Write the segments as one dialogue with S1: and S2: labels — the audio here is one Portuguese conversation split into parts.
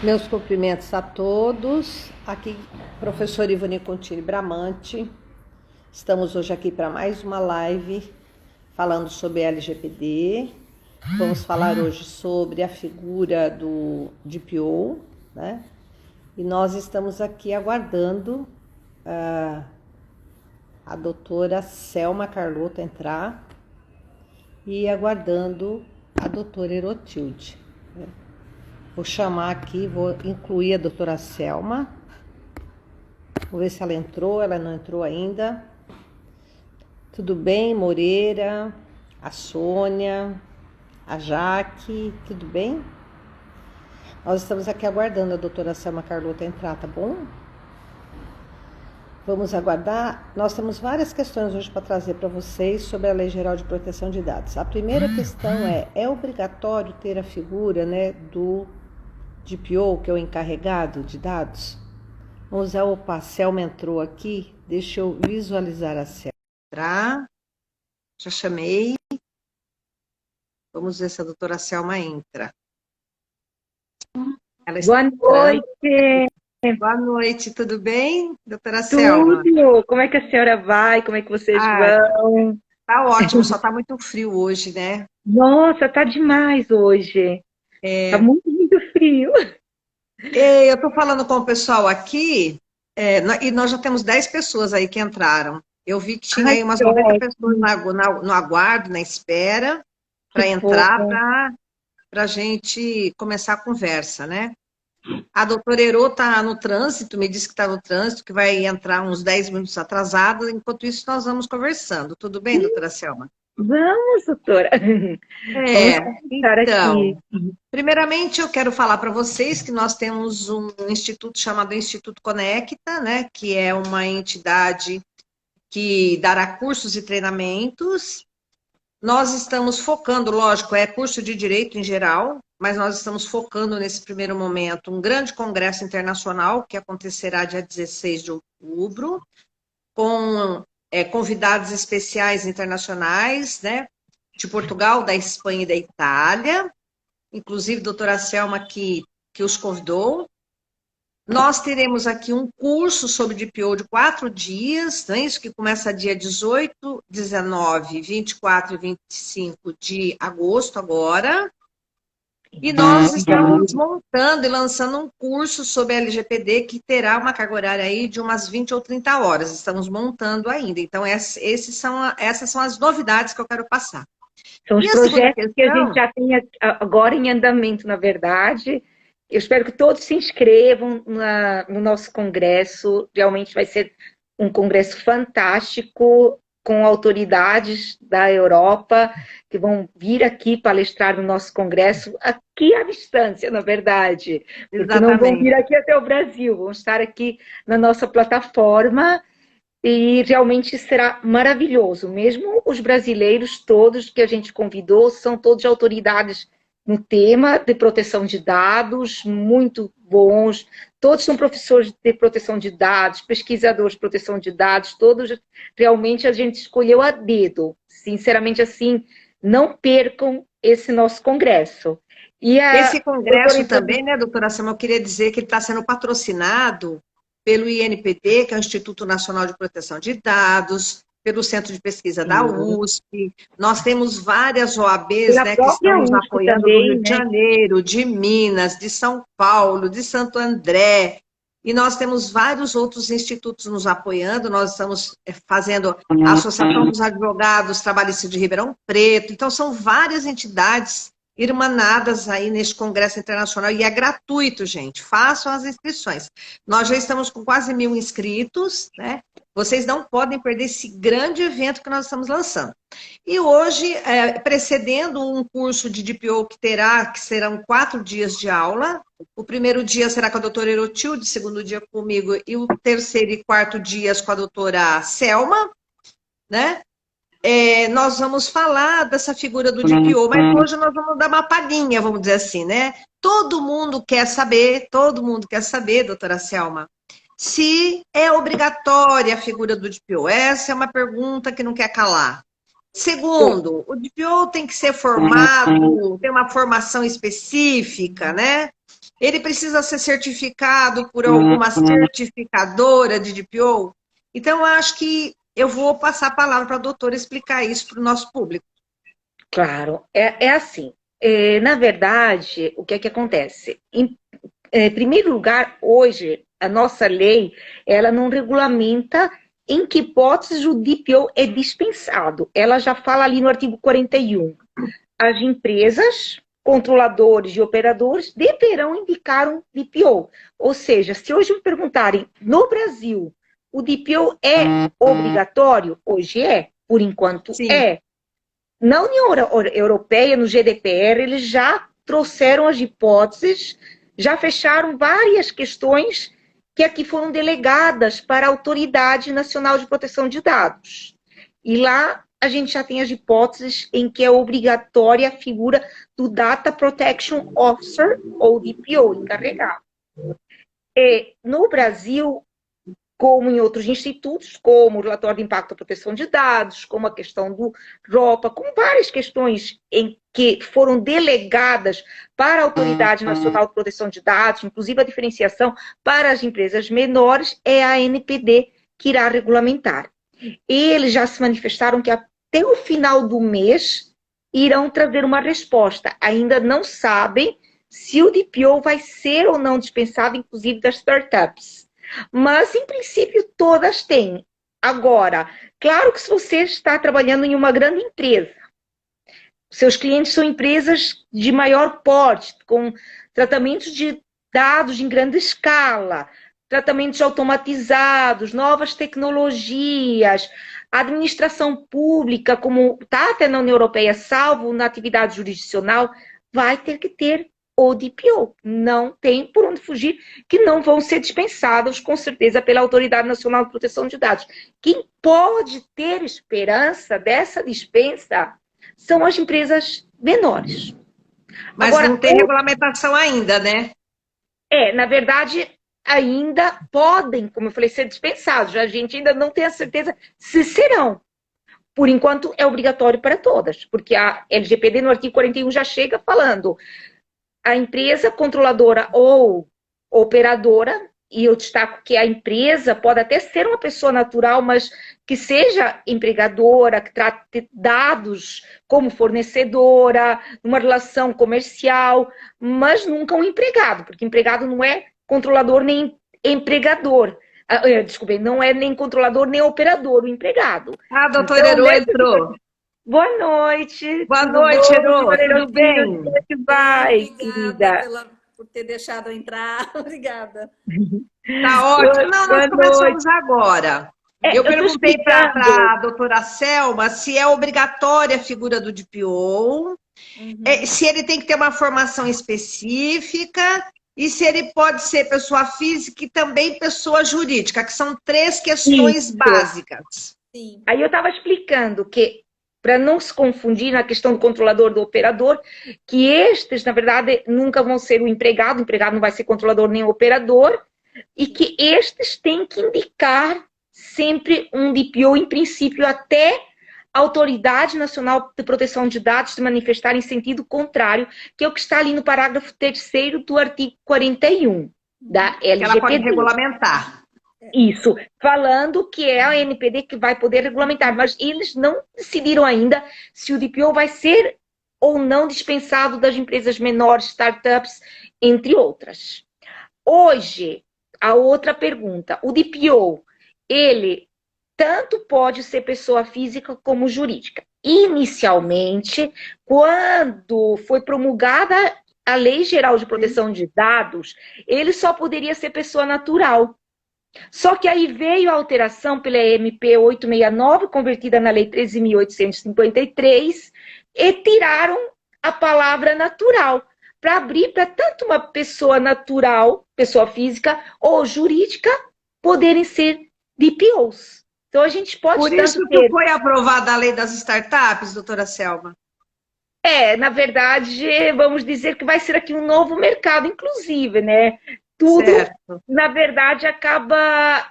S1: Meus cumprimentos a todos. Aqui, professor Ivone Contini Bramante. Estamos hoje aqui para mais uma live falando sobre LGPD. Vamos falar hoje sobre a figura do DPO, né? E nós estamos aqui aguardando a doutora Selma Carlota entrar e aguardando a doutora Erotilde. Vou chamar aqui, vou incluir a doutora Selma. Vou ver se ela entrou, ela não entrou ainda. Tudo bem, Moreira, a Sônia, a Jaque, tudo bem? Nós estamos aqui aguardando a doutora Selma Carlota entrar, tá bom? Vamos aguardar. Nós temos várias questões hoje para trazer para vocês sobre a Lei Geral de Proteção de Dados. A primeira questão é obrigatório ter a figura, né, do DPO, que é o encarregado de dados? Vamos usar, opa, a Selma entrou aqui, deixa eu visualizar a Selma entrar, já chamei, vamos ver se a doutora Selma entra. Ela está
S2: Boa noite!
S1: Boa noite, tudo bem, doutora Selma?
S2: Tudo! Como é que a senhora vai? Como é que vocês vão?
S1: Tá ótimo, só tá muito frio hoje, né?
S2: Nossa, tá demais hoje. Tá muito, muito frio.
S1: Eu tô falando com o pessoal aqui, e nós já temos 10 pessoas aí que entraram. Eu vi que tinha aí umas 90 pessoas no aguardo, na espera, para entrar, para a gente começar a conversa, né? A doutora Herô está no trânsito, me disse que está no trânsito, que vai entrar uns 10 minutos atrasada. Enquanto isso, nós vamos conversando. Tudo bem, doutora Selma?
S2: Vamos, doutora. Vamos estar
S1: então,
S2: aqui.
S1: Primeiramente, eu quero falar para vocês que nós temos um instituto chamado Instituto Conecta, né, que é uma entidade que dará cursos e treinamentos. Nós estamos focando, lógico, é curso de direito em geral, mas nós estamos focando nesse primeiro momento um grande congresso internacional que acontecerá dia 16 de outubro, com convidados especiais internacionais, né, de Portugal, da Espanha e da Itália, inclusive a doutora Selma que os convidou. Nós teremos aqui um curso sobre DPO de 4 dias, né, isso que começa dia 18, 19, 24 e 25 de agosto agora. E nós estamos montando e lançando um curso sobre LGPD que terá uma carga horária aí de umas 20 ou 30 horas. Estamos montando ainda. Então, essas são as novidades que eu quero passar.
S2: São os projetos que a gente já tem agora em andamento, na verdade. Eu espero que todos se inscrevam no nosso congresso. Realmente vai ser um congresso fantástico, com autoridades da Europa que vão vir aqui palestrar no nosso congresso, aqui à distância, na verdade. Porque
S1: Exatamente.
S2: Não vão vir aqui até o Brasil, vão estar aqui na nossa plataforma. E realmente será maravilhoso. Mesmo os brasileiros todos que a gente convidou são todos autoridades no tema de proteção de dados, muito bons. Todos são professores de proteção de dados, pesquisadores de proteção de dados, todos realmente a gente escolheu a dedo. Sinceramente, assim, não percam esse nosso congresso.
S1: Esse congresso também, né, doutora Selma, eu queria dizer que ele está sendo patrocinado pelo INPD, que é o Instituto Nacional de Proteção de Dados, pelo Centro de Pesquisa da USP. Nós temos várias OABs, né, que estão nos apoiando também, do Rio de Janeiro, de Minas, de São Paulo, de Santo André. E nós temos vários outros institutos nos apoiando. Nós estamos fazendo a Associação dos Advogados Trabalhistas de Ribeirão Preto. Então, são várias entidades irmanadas aí neste congresso internacional, e é gratuito, gente, façam as inscrições. Nós já estamos com quase 1.000 inscritos, né? Vocês não podem perder esse grande evento que nós estamos lançando. E hoje, precedendo um curso de DPO que serão 4 dias de aula. O primeiro dia será com a doutora Erotilde, o segundo dia comigo, e o terceiro e quarto dias com a doutora Selma, né? Nós vamos falar dessa figura do DPO, mas hoje nós vamos dar uma palhinha, vamos dizer assim, né? Todo mundo quer saber, doutora Selma, se é obrigatória a figura do DPO. Essa é uma pergunta que não quer calar. Segundo, o DPO tem que ser formado, tem uma formação específica, né? Ele precisa ser certificado por alguma certificadora de DPO? Então, eu acho que eu vou passar a palavra para a doutora explicar isso para o nosso público.
S2: Claro, é assim. Na verdade, o que é que acontece? Em primeiro lugar, hoje, a nossa lei, ela não regulamenta em que hipóteses o DPO é dispensado. Ela já fala ali no artigo 41. As empresas, controladores e operadores deverão indicar um DPO. Ou seja, se hoje me perguntarem, no Brasil, o DPO é obrigatório? Hoje é, por enquanto
S1: Sim.
S2: é. Na União Europeia, no GDPR, eles já trouxeram as hipóteses, já fecharam várias questões que aqui foram delegadas para a Autoridade Nacional de Proteção de Dados. E lá a gente já tem as hipóteses em que é obrigatória a figura do Data Protection Officer, ou DPO, encarregado. No Brasil, como em outros institutos, como o relatório de impacto da proteção de dados, como a questão do ROPA, com várias questões em que foram delegadas para a Autoridade Nacional de Proteção de Dados, inclusive a diferenciação para as empresas menores, é a ANPD que irá regulamentar. Eles já se manifestaram que até o final do mês irão trazer uma resposta. Ainda não sabem se o DPO vai ser ou não dispensado, inclusive das startups. Mas, em princípio, todas têm. Agora, claro que se você está trabalhando em uma grande empresa, seus clientes são empresas de maior porte, com tratamentos de dados em grande escala, tratamentos automatizados, novas tecnologias, administração pública, como está até na União Europeia, salvo na atividade jurisdicional, vai ter que ter o DPO. Não tem por onde fugir, que não vão ser dispensados, com certeza, pela Autoridade Nacional de Proteção de Dados. Quem pode ter esperança dessa dispensa são as empresas menores.
S1: Mas agora, não tem regulamentação ainda, né?
S2: Na verdade, ainda podem, como eu falei, ser dispensados. A gente ainda não tem a certeza se serão. Por enquanto, é obrigatório para todas, porque a LGPD, no artigo 41, já chega falando a empresa controladora ou operadora, e eu destaco que a empresa pode até ser uma pessoa natural, mas que seja empregadora, que trate dados como fornecedora, numa relação comercial, mas nunca um empregado, porque empregado não é controlador nem empregador. Desculpe, não é nem controlador nem operador, o empregado.
S1: A doutora Herô entrou.
S2: Boa noite.
S1: Boa noite, Herô. Tudo bem?
S2: Como é que vai,
S3: obrigada querida? Por ter deixado eu entrar. Obrigada.
S1: Tá ótimo. Não, nós começamos agora. Eu perguntei para a doutora Selma se é obrigatória a figura do DPO, se ele tem que ter uma formação específica e se ele pode ser pessoa física e também pessoa jurídica, que são 3 questões básicas.
S2: Sim. Aí eu estava explicando que, para não se confundir na questão do controlador do operador, que estes, na verdade, nunca vão ser o empregado não vai ser controlador nem operador, e que estes têm que indicar sempre um DPO, em princípio, até a Autoridade Nacional de Proteção de Dados se manifestar em sentido contrário, que é o que está ali no parágrafo 3º do artigo 41 da LGPD.
S1: Ela pode regulamentar.
S2: Isso, falando que é a ANPD que vai poder regulamentar, mas eles não decidiram ainda se o DPO vai ser ou não dispensado das empresas menores, startups, entre outras. Hoje, a outra pergunta, o DPO, ele tanto pode ser pessoa física como jurídica. Inicialmente, quando foi promulgada a Lei Geral de Proteção de Dados, ele só poderia ser pessoa natural. Só que aí veio a alteração pela MP 869, convertida na Lei 13.853, e tiraram a palavra natural, para abrir para tanto uma pessoa natural, pessoa física, ou jurídica, poderem ser DPOs. Então a gente pode...
S1: Por isso que foi aprovada a Lei das Startups, doutora Selma?
S2: Na verdade, vamos dizer que vai ser aqui um novo mercado, inclusive, né? Tudo, certo. Na verdade, acaba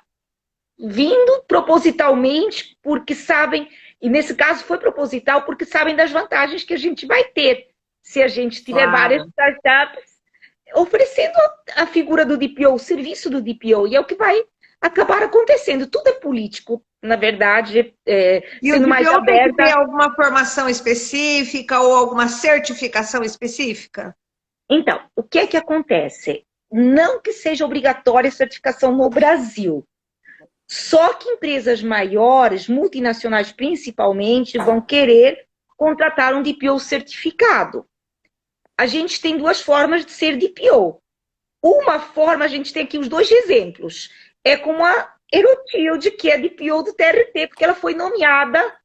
S2: vindo propositalmente, porque sabem, e nesse caso foi proposital, porque sabem das vantagens que a gente vai ter. Se a gente tiver várias startups, oferecendo a figura do DPO, o serviço do DPO, e é o que vai acabar acontecendo. Tudo é político, na verdade,
S1: E o
S2: sendo mais
S1: DPO tem que
S2: aberta.
S1: ter alguma formação específica ou alguma certificação específica?
S2: Então, o que é que acontece? Não que seja obrigatória a certificação no Brasil. Só que empresas maiores, multinacionais principalmente, vão querer contratar um DPO certificado. A gente tem duas formas de ser DPO. Uma forma, a gente tem aqui os dois exemplos. É como a Erotilde, que é DPO do TRT, porque ela foi nomeada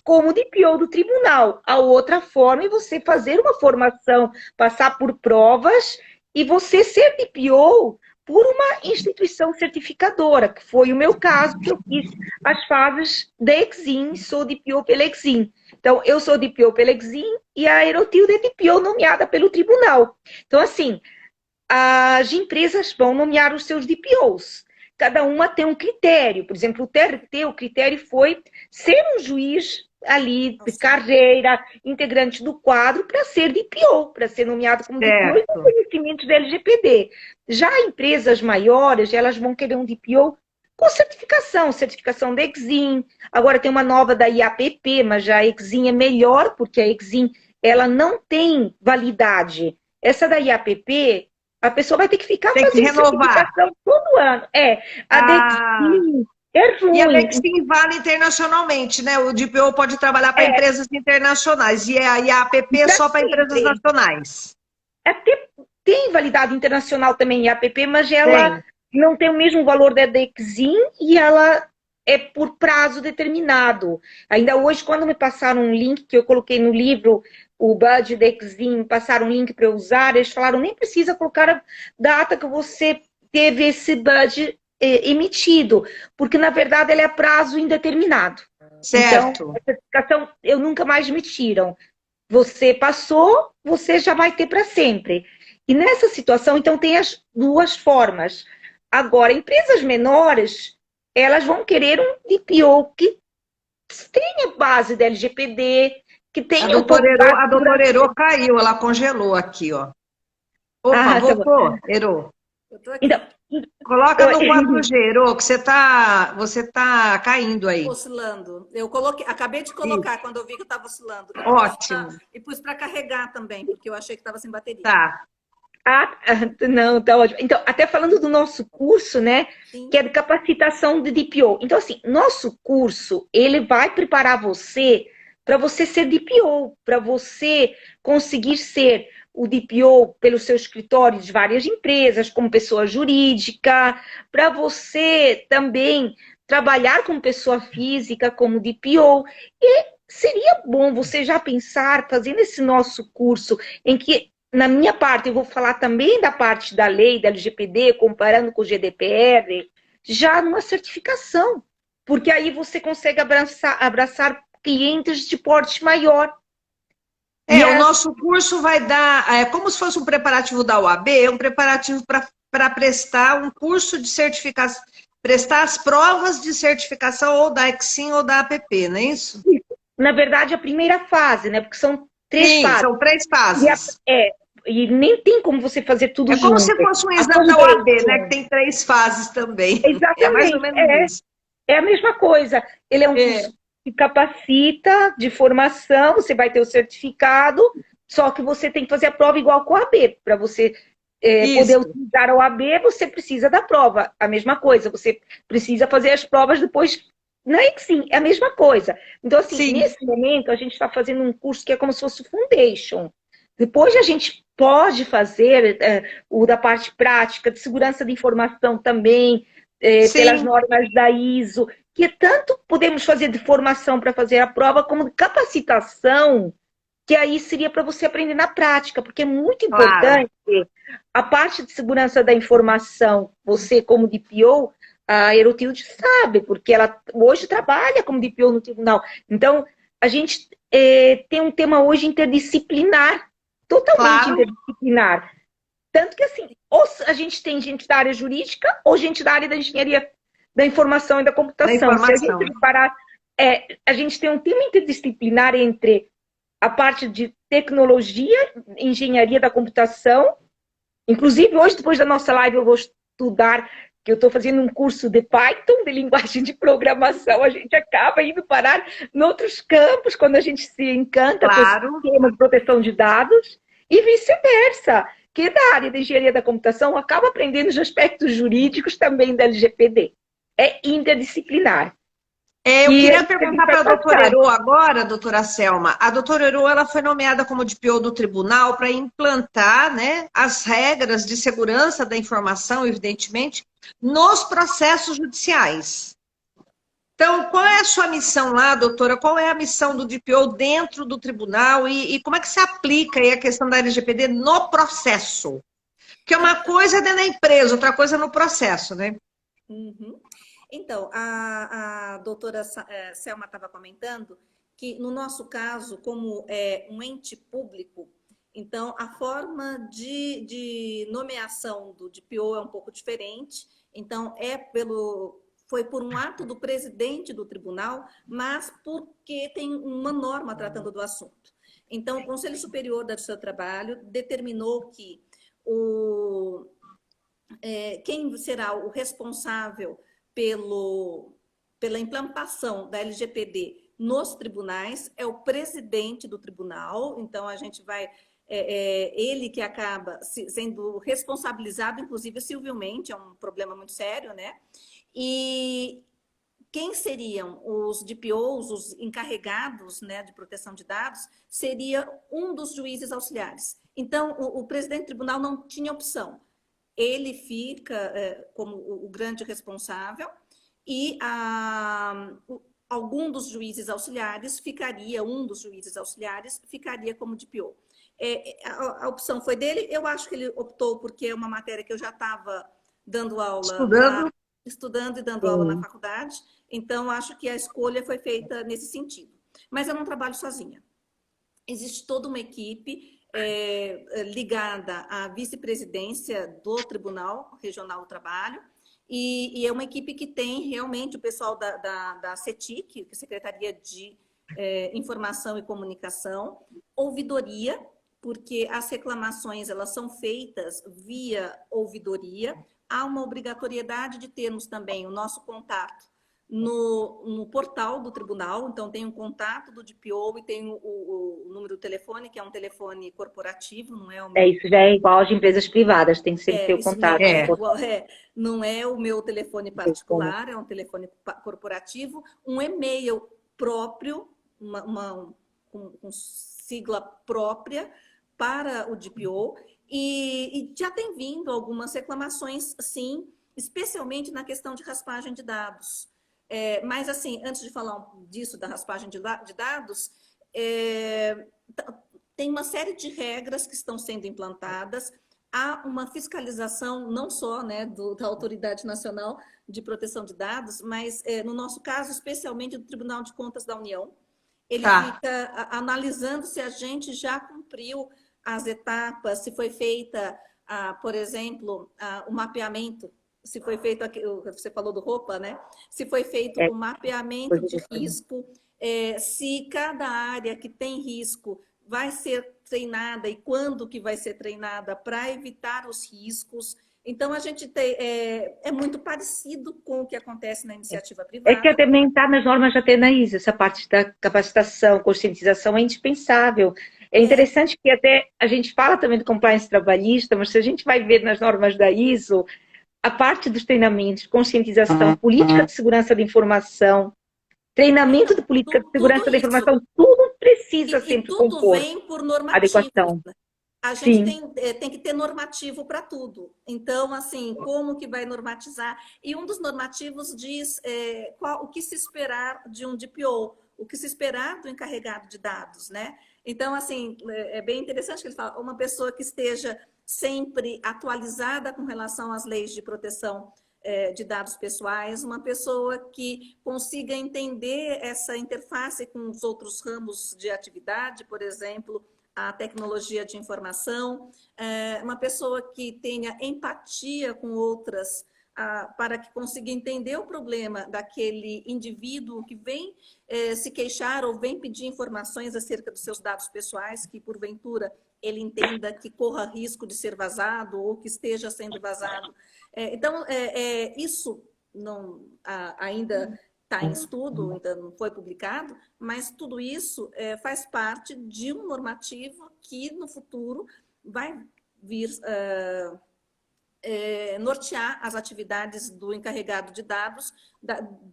S2: como DPO do tribunal. A outra forma é você fazer uma formação, passar por provas e você ser DPO por uma instituição certificadora, que foi o meu caso, que eu fiz as fases da Exim, sou DPO pela Exim. Então, eu sou DPO pela Exim e a Erotilde é DPO nomeada pelo tribunal. Então, assim, as empresas vão nomear os seus DPOs. Cada uma tem um critério. Por exemplo, o TRT, o critério foi ser um juiz ali de carreira, integrante do quadro, para ser DPO, para ser nomeado como DPO e com conhecimento da LGPD. Já empresas maiores, elas vão querer um DPO com certificação da Exim. Agora tem uma nova da IAPP, mas já a Exim é melhor, porque a Exim ela não tem validade. Essa da IAPP, a pessoa vai ter que ficar fazendo certificação todo ano. A Dexim é ruim.
S1: E a Dexim vale internacionalmente, né? O DPO pode trabalhar para empresas internacionais e a IAPP é só para empresas nacionais.
S2: Tem validade internacional também, IAPP, mas ela não tem o mesmo valor da Dexim e ela é por prazo determinado. Ainda hoje, quando me passaram um link que eu coloquei no livro, o badge da Exim, passaram um link para eu usar, eles falaram, nem precisa colocar a data que você teve esse badge emitido, porque na verdade ele é prazo indeterminado.
S1: Certo.
S2: Então, a certificação eu nunca mais me tiram. Você passou, você já vai ter para sempre. E nessa situação, então, tem as duas formas. Agora, empresas menores, elas vão querer um DPO que tenha base da LGPD, que tenha
S1: a doutora Ero caiu, ela congelou aqui, ó. Opa, voltou, Ero.
S2: Então,
S1: coloca no 4G, Ero, que você tá caindo aí.
S3: Oscilando. Eu acabei de colocar quando eu vi que estava oscilando.
S1: Ótimo.
S3: E pus para carregar também, porque eu achei que estava sem bateria.
S2: Tá. Não, tá ótimo. Então, até falando do nosso curso, né, Sim. que é de capacitação de DPO. Então, assim, nosso curso, ele vai preparar você para você ser DPO, para você conseguir ser o DPO pelo seu escritório de várias empresas, como pessoa jurídica, para você também trabalhar como pessoa física, como DPO. E seria bom você já pensar, fazendo esse nosso curso, em que na minha parte, eu vou falar também da parte da lei, da LGPD, comparando com o GDPR, já numa certificação. Porque aí você consegue abraçar clientes de porte maior.
S1: O nosso curso vai dar, como se fosse um preparativo da OAB, um preparativo para prestar um curso de certificação, prestar as provas de certificação ou da Exim ou da APP, não é isso?
S2: Na verdade, a primeira fase, né? Porque são 3 fases.
S1: São 3 fases.
S2: E nem tem como você fazer tudo junto.
S1: É como se fosse um exame da OAB, né? Que tem 3 fases também.
S2: Exatamente.
S1: É mais ou menos isso.
S2: É a mesma coisa. Ele é um curso que capacita, de formação, você vai ter o certificado, só que você tem que fazer a prova igual com a OAB. Para você poder utilizar a OAB, você precisa da prova. A mesma coisa. Você precisa fazer as provas depois. Não é que sim, é a mesma coisa. Então, assim, nesse momento, a gente está fazendo um curso que é como se fosse o Foundation. Depois a gente pode fazer o da parte prática, de segurança de informação também, pelas normas da ISO, que tanto podemos fazer de formação para fazer a prova, como de capacitação, que aí seria para você aprender na prática, porque é muito importante a parte de segurança da informação, você como DPO, a Erotilde sabe, porque ela hoje trabalha como DPO no tribunal. Então, a gente tem um tema hoje interdisciplinar, totalmente interdisciplinar. Tanto que, assim, ou a gente tem gente da área jurídica ou gente da área da engenharia da informação e da computação. Se a gente reparar, a gente tem um tema interdisciplinar entre a parte de tecnologia, engenharia da computação Inclusive, hoje, depois da nossa live, eu vou estudar, que eu estou fazendo um curso de Python, de linguagem de programação. A gente acaba indo parar em outros campos, quando a gente se encanta com esse
S1: Claro.
S2: tema de proteção de dados, e vice-versa, que da área de engenharia da computação acaba aprendendo os aspectos jurídicos também da LGPD. É interdisciplinar.
S1: Eu
S2: E
S1: queria
S2: a gente
S1: perguntar
S2: vai
S1: para a doutora
S2: passar.
S1: Ero agora, doutora Selma. A doutora Ero, ela foi nomeada como DPO do tribunal para implantar, né, as regras de segurança da informação, evidentemente, nos processos judiciais. Então, qual é a sua missão lá, doutora? Qual é a missão do DPO dentro do tribunal e como é que se aplica aí a questão da LGPD no processo? Porque uma coisa é dentro da empresa, outra coisa é no processo, né?
S3: Uhum. Então, a doutora Selma estava comentando que, no nosso caso, como é um ente público, então a forma de nomeação do DPO é um pouco diferente. Então, foi por um ato do presidente do tribunal, mas porque tem uma norma tratando do assunto. Então, o Conselho Superior do Seu Trabalho determinou que quem será o responsável pela implantação da LGPD nos tribunais é o presidente do tribunal. Então, a gente vai... ele que acaba sendo responsabilizado, inclusive civilmente, é um problema muito sério, né? E quem seriam os DPOs, os encarregados, né, de proteção de dados, seria um dos juízes auxiliares. Então, o presidente do tribunal não tinha opção. Ele fica como o grande responsável e um dos juízes auxiliares ficaria como DPO. A opção foi dele. Eu acho que ele optou porque é uma matéria que eu já estava dando aula estudando e dando aula na faculdade, então acho que a escolha foi feita nesse sentido. Mas eu não trabalho sozinha. Existe toda uma equipe ligada à vice-presidência do Tribunal Regional do Trabalho, e é uma equipe que tem realmente o pessoal da CETIC, que é a Secretaria de Informação e Comunicação, ouvidoria, porque as reclamações elas são feitas via ouvidoria. Há uma obrigatoriedade de termos também o nosso contato no portal do tribunal. Então tem um contato do DPO e tem o número do telefone, que é um telefone corporativo, não é o meu...
S2: Isso já é igual às empresas privadas, tem que sempre ter o contato.
S3: Não é o meu telefone particular, é um telefone corporativo, um e-mail próprio, com sigla própria para o DPO, e já tem vindo algumas reclamações, sim, especialmente na questão de raspagem de dados. Mas, assim, antes de falar disso, da raspagem de dados, tem uma série de regras que estão sendo implantadas. Há uma fiscalização, não só, né, da Autoridade Nacional de Proteção de Dados, mas, no nosso caso, especialmente do Tribunal de Contas da União. Ele fica analisando se a gente já cumpriu as etapas, se foi feita, por exemplo, o mapeamento, se foi feito, você falou do roupa, né? Se foi feito o mapeamento de risco, se cada área que tem risco vai ser treinada e quando que vai ser treinada para evitar os riscos. Então, a gente é muito parecido com o que acontece na iniciativa privada.
S2: É que também está nas normas da ISO, essa parte da capacitação, conscientização é indispensável. É interessante que até a gente fala também do compliance trabalhista, mas se a gente vai ver nas normas da ISO, a parte dos treinamentos, conscientização, política de segurança da informação, treinamento de política de segurança da informação, tudo precisa sempre
S3: tudo
S2: compor
S3: vem por normativo.
S2: Adequação.
S3: A gente tem que ter normativo para tudo. Então, assim, como que vai normatizar? E um dos normativos diz o que se esperar de um DPO, o que se esperar do encarregado de dados, né? Então, assim, é bem interessante que ele fala, uma pessoa que esteja sempre atualizada com relação às leis de proteção de dados pessoais, uma pessoa que consiga entender essa interface com os outros ramos de atividade, por exemplo, a tecnologia de informação, uma pessoa que tenha empatia com outras para que consiga entender o problema daquele indivíduo que vem se queixar ou vem pedir informações acerca dos seus dados pessoais, que porventura ele entenda que corra risco de ser vazado ou que esteja sendo vazado. Então, isso não, ainda está em estudo, então não foi publicado, mas tudo isso faz parte de um normativo que no futuro vai vir nortear as atividades do encarregado de dados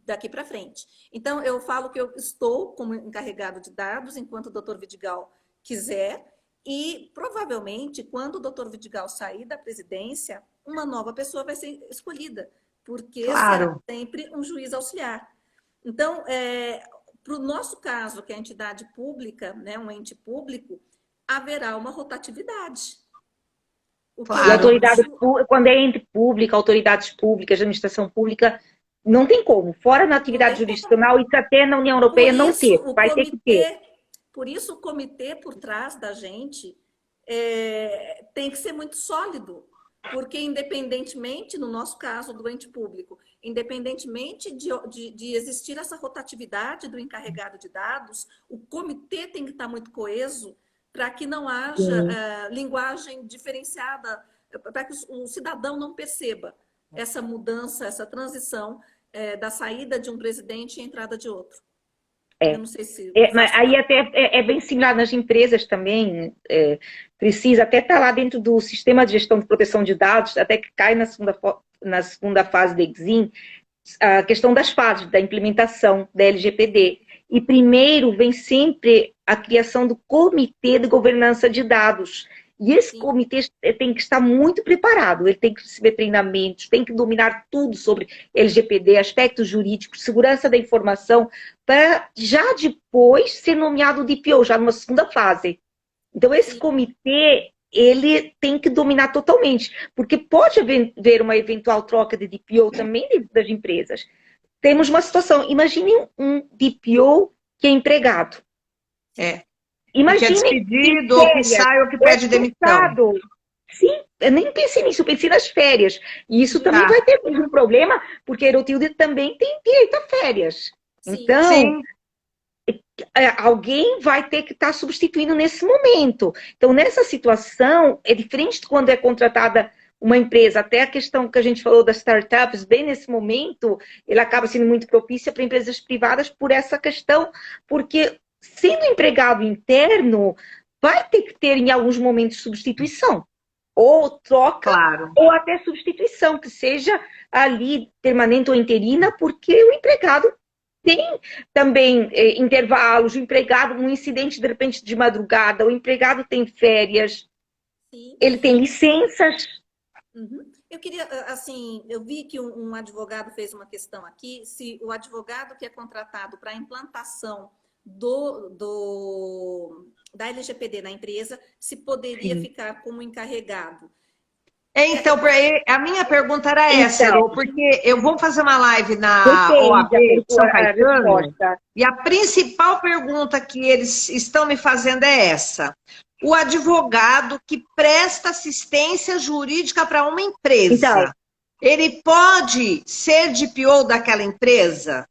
S3: daqui para frente. Então, eu falo que eu estou como encarregado de dados enquanto o Dr. Vidigal quiser, e provavelmente, quando o Dr. Vidigal sair da presidência, uma nova pessoa vai ser escolhida, porque será sempre um juiz auxiliar. Então, para o nosso caso, que é a entidade pública, né, um ente público, haverá uma rotatividade.
S2: Claro. E autoridade, quando é ente pública, autoridades públicas, administração pública, não tem como. Fora na atividade jurisdicional, isso até na União Europeia não ter. Vai ter que ter.
S3: Por isso, o comitê por trás da gente tem que ser muito sólido. Porque, independentemente, no nosso caso, do ente público, independentemente de existir essa rotatividade do encarregado de dados, o comitê tem que estar muito coeso para que não haja linguagem diferenciada, para que o cidadão não perceba essa mudança, essa transição da saída de um presidente e a entrada de outro. Eu não sei se...
S2: mas aí até é bem similar nas empresas também, precisa até estar lá dentro do sistema de gestão de proteção de dados, até que cai na segunda fase da EXIM, a questão das fases, da implementação da LGPD. E primeiro vem sempre a criação do Comitê de Governança de Dados. E esse comitê tem que estar muito preparado, ele tem que receber treinamentos, tem que dominar tudo sobre LGPD, aspectos jurídicos, segurança da informação, para já depois ser nomeado DPO, já numa segunda fase. Então esse comitê, ele tem que dominar totalmente, porque pode haver uma eventual troca de DPO também dentro das empresas. Temos uma situação, imagine um DPO que é empregado.
S1: Imagine que é despedido, ou que sai, ou que pede demissão.
S2: Sim, eu nem pensei nisso, eu pensei nas férias. E isso também vai ter um problema, porque a Aerotilde também tem direito a férias. Sim. Então, alguém vai ter que estar substituindo nesse momento. Então, nessa situação, é diferente de quando é contratada uma empresa. Até a questão que a gente falou das startups, bem nesse momento, ele acaba sendo muito propícia para empresas privadas por essa questão, porque sendo empregado interno, vai ter que ter em alguns momentos substituição. Ou troca, ou até substituição, que seja ali permanente ou interina, porque o empregado tem também intervalos, o empregado, um incidente de repente de madrugada, o empregado tem férias, ele tem licenças.
S3: Eu queria, assim, eu vi que um advogado fez uma questão aqui, se o advogado que é contratado para a implantação da LGPD na empresa, se poderia ficar como encarregado.
S1: Então, a minha pergunta era essa, porque eu vou fazer uma live na OAB de São Caetano, e a principal pergunta que eles estão me fazendo é essa. O advogado que presta assistência jurídica para uma empresa, ele pode ser DPO daquela empresa?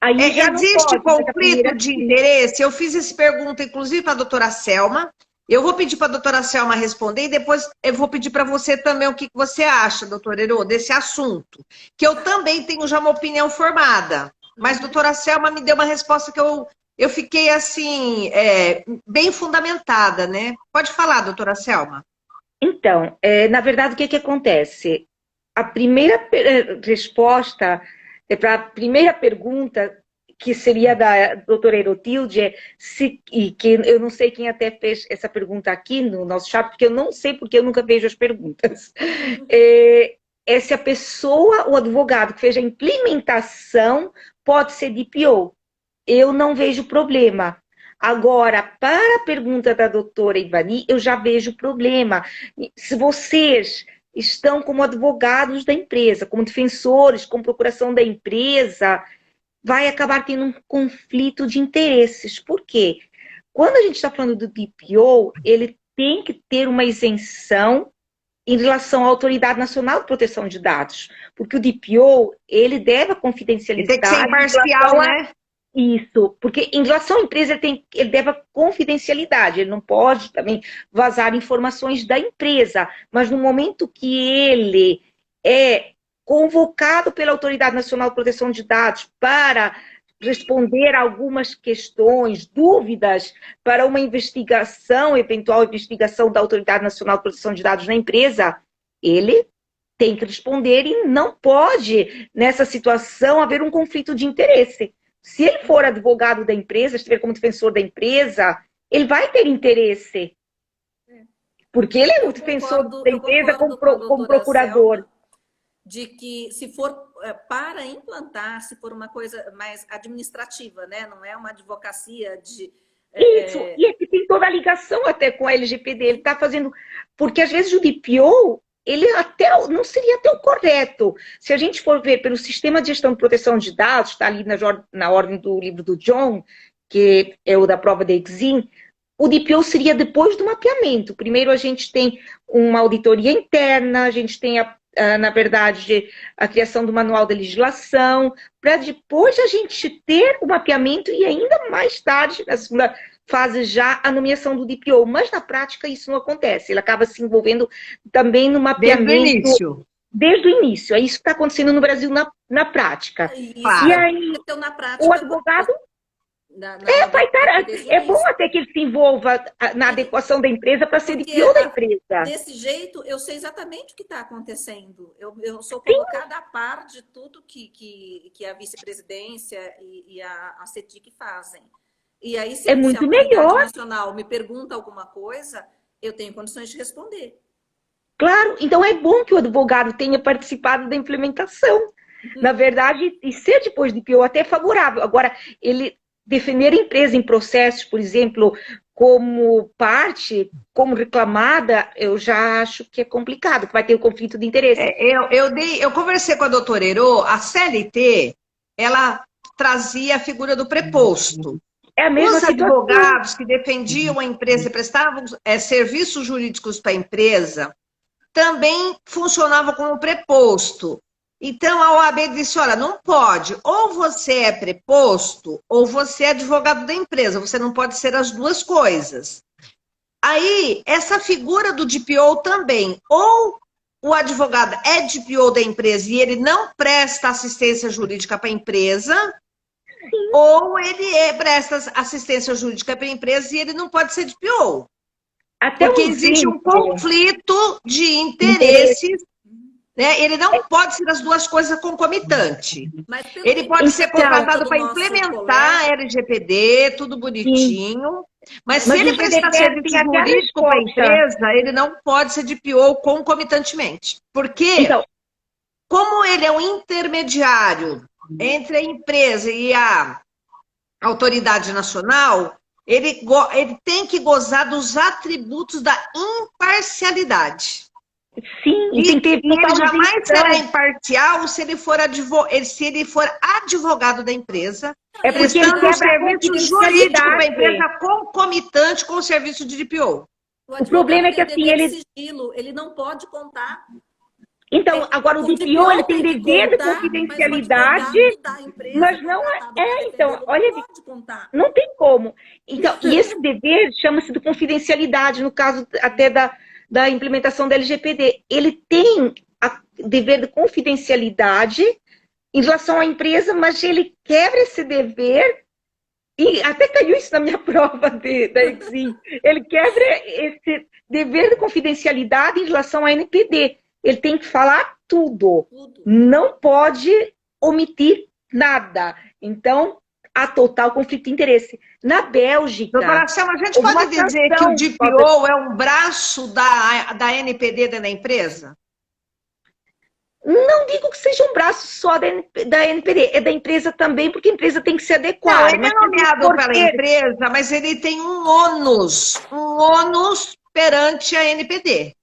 S1: Existe conflito de interesse? Eu fiz essa pergunta, inclusive, para a doutora Selma. Eu vou pedir para a doutora Selma responder e depois eu vou pedir para você também o que você acha, doutora Herô, desse assunto. Que eu também tenho já uma opinião formada. Mas a doutora Selma me deu uma resposta que eu fiquei, assim, bem fundamentada, né? Pode falar, doutora Selma.
S2: Então, na verdade, o que acontece? A primeira resposta... para a primeira pergunta, que seria da doutora Aerotilde, e que eu não sei quem até fez essa pergunta aqui no nosso chat, porque eu não sei, porque eu nunca vejo as perguntas. Se a pessoa, o advogado que fez a implementação, pode ser DPO. Eu não vejo problema. Agora, para a pergunta da doutora Ivani, eu já vejo problema. Se vocês estão como advogados da empresa, como defensores, com procuração da empresa, vai acabar tendo um conflito de interesses. Por quê? Quando a gente está falando do DPO, ele tem que ter uma isenção em relação à Autoridade Nacional de Proteção de Dados, porque o DPO, ele deve a confidencialidade...
S1: Ele tem que ser imparcial, né?
S2: Isso, porque em relação à empresa ele deve a confidencialidade, ele não pode também vazar informações da empresa, mas no momento que ele é convocado pela Autoridade Nacional de Proteção de Dados para responder a algumas questões, dúvidas para uma investigação, eventual investigação da Autoridade Nacional de Proteção de Dados na empresa, ele tem que responder e não pode, nessa situação, haver um conflito de interesse. Se ele for advogado da empresa, estiver como defensor da empresa, ele vai ter interesse. Porque ele é o defensor da empresa como procurador.
S3: Selma, de que se for para implantar, se for uma coisa mais administrativa, né? Não é uma advocacia de...
S2: Isso, e aqui tem toda a ligação até com a LGPD. Ele está fazendo... Porque às vezes o DPO, ele até não seria até o correto. Se a gente for ver pelo sistema de gestão de proteção de dados, está ali na ordem do livro do John, que é o da prova da Exim, o DPO seria depois do mapeamento. Primeiro a gente tem uma auditoria interna, a gente tem, na verdade, a criação do manual da legislação, para depois a gente ter o mapeamento e ainda mais tarde, na segunda fase já, a nomeação do DPO. Mas na prática isso não acontece. Ele acaba se envolvendo também no mapeamento.
S1: Desde o início.
S2: Desde o início. É isso que está acontecendo no Brasil na prática.
S3: Claro.
S2: E aí,
S3: na prática,
S2: o advogado... É bom até que ele se envolva na adequação da empresa para ser DPO da empresa.
S3: Desse jeito, eu sei exatamente o que está acontecendo. Eu sou colocada a par de tudo que a vice-presidência e a CETIC fazem. E aí, se
S2: é
S3: a
S2: muito
S3: Autoridade
S2: melhor.
S3: Nacional me pergunta alguma coisa, eu tenho condições de responder.
S2: Claro, então é bom que o advogado tenha participado da implementação. Na verdade, e ser depois DPO até é favorável. Agora, ele... defender a empresa em processos, por exemplo, como parte, como reclamada, eu já acho que é complicado, que vai ter um conflito de interesse.
S1: Eu conversei com a doutora Herô, a CLT, ela trazia a figura do preposto.
S2: É a mesma
S1: Os advogados que defendiam a empresa e prestavam serviços jurídicos para a empresa, também funcionavam como preposto. Então, a OAB disse, olha, não pode, ou você é preposto, ou você é advogado da empresa, você não pode ser as duas coisas. Aí, essa figura do DPO também, ou o advogado é DPO da empresa e ele não presta assistência jurídica para a empresa, sim, ou ele presta assistência jurídica para a empresa e ele não pode ser DPO. Porque existe um conflito de interesses. Né? Ele não pode ser as duas coisas concomitantes. Ele pode ser contratado para implementar a LGPD, tudo bonitinho, mas se ele prestar serviço jurídico para a empresa, ele não pode ser DPO concomitantemente. Porque, como ele é um intermediário entre a empresa e a autoridade nacional, ele tem que gozar dos atributos da imparcialidade.
S2: Sim,
S1: e ele jamais será imparcial se ele for advogado da empresa, prestando um serviço jurídico para a empresa concomitante com o serviço de DPO.
S2: O problema é que assim,
S3: ele não pode contar.
S2: Então, agora o DPO ele tem dever de confidencialidade, mas não então, olha, não tem como. Então, e esse dever chama-se de confidencialidade, no caso até da implementação da LGPD. Ele tem dever de confidencialidade em relação à empresa, mas ele quebra esse dever, e até caiu isso na minha prova da Exim, ele quebra esse dever de confidencialidade em relação à NPD. Ele tem que falar tudo. Não pode omitir nada. Então, há total conflito de interesse. Na Bélgica...
S1: Doutora Selma, a gente pode dizer que o DPO é um braço da NPD dentro da empresa?
S2: Não digo que seja um braço só da NPD, é da empresa também, porque a empresa tem que se adequar.
S1: Não, ele é nomeado pela empresa, mas ele tem um ônus perante a NPD.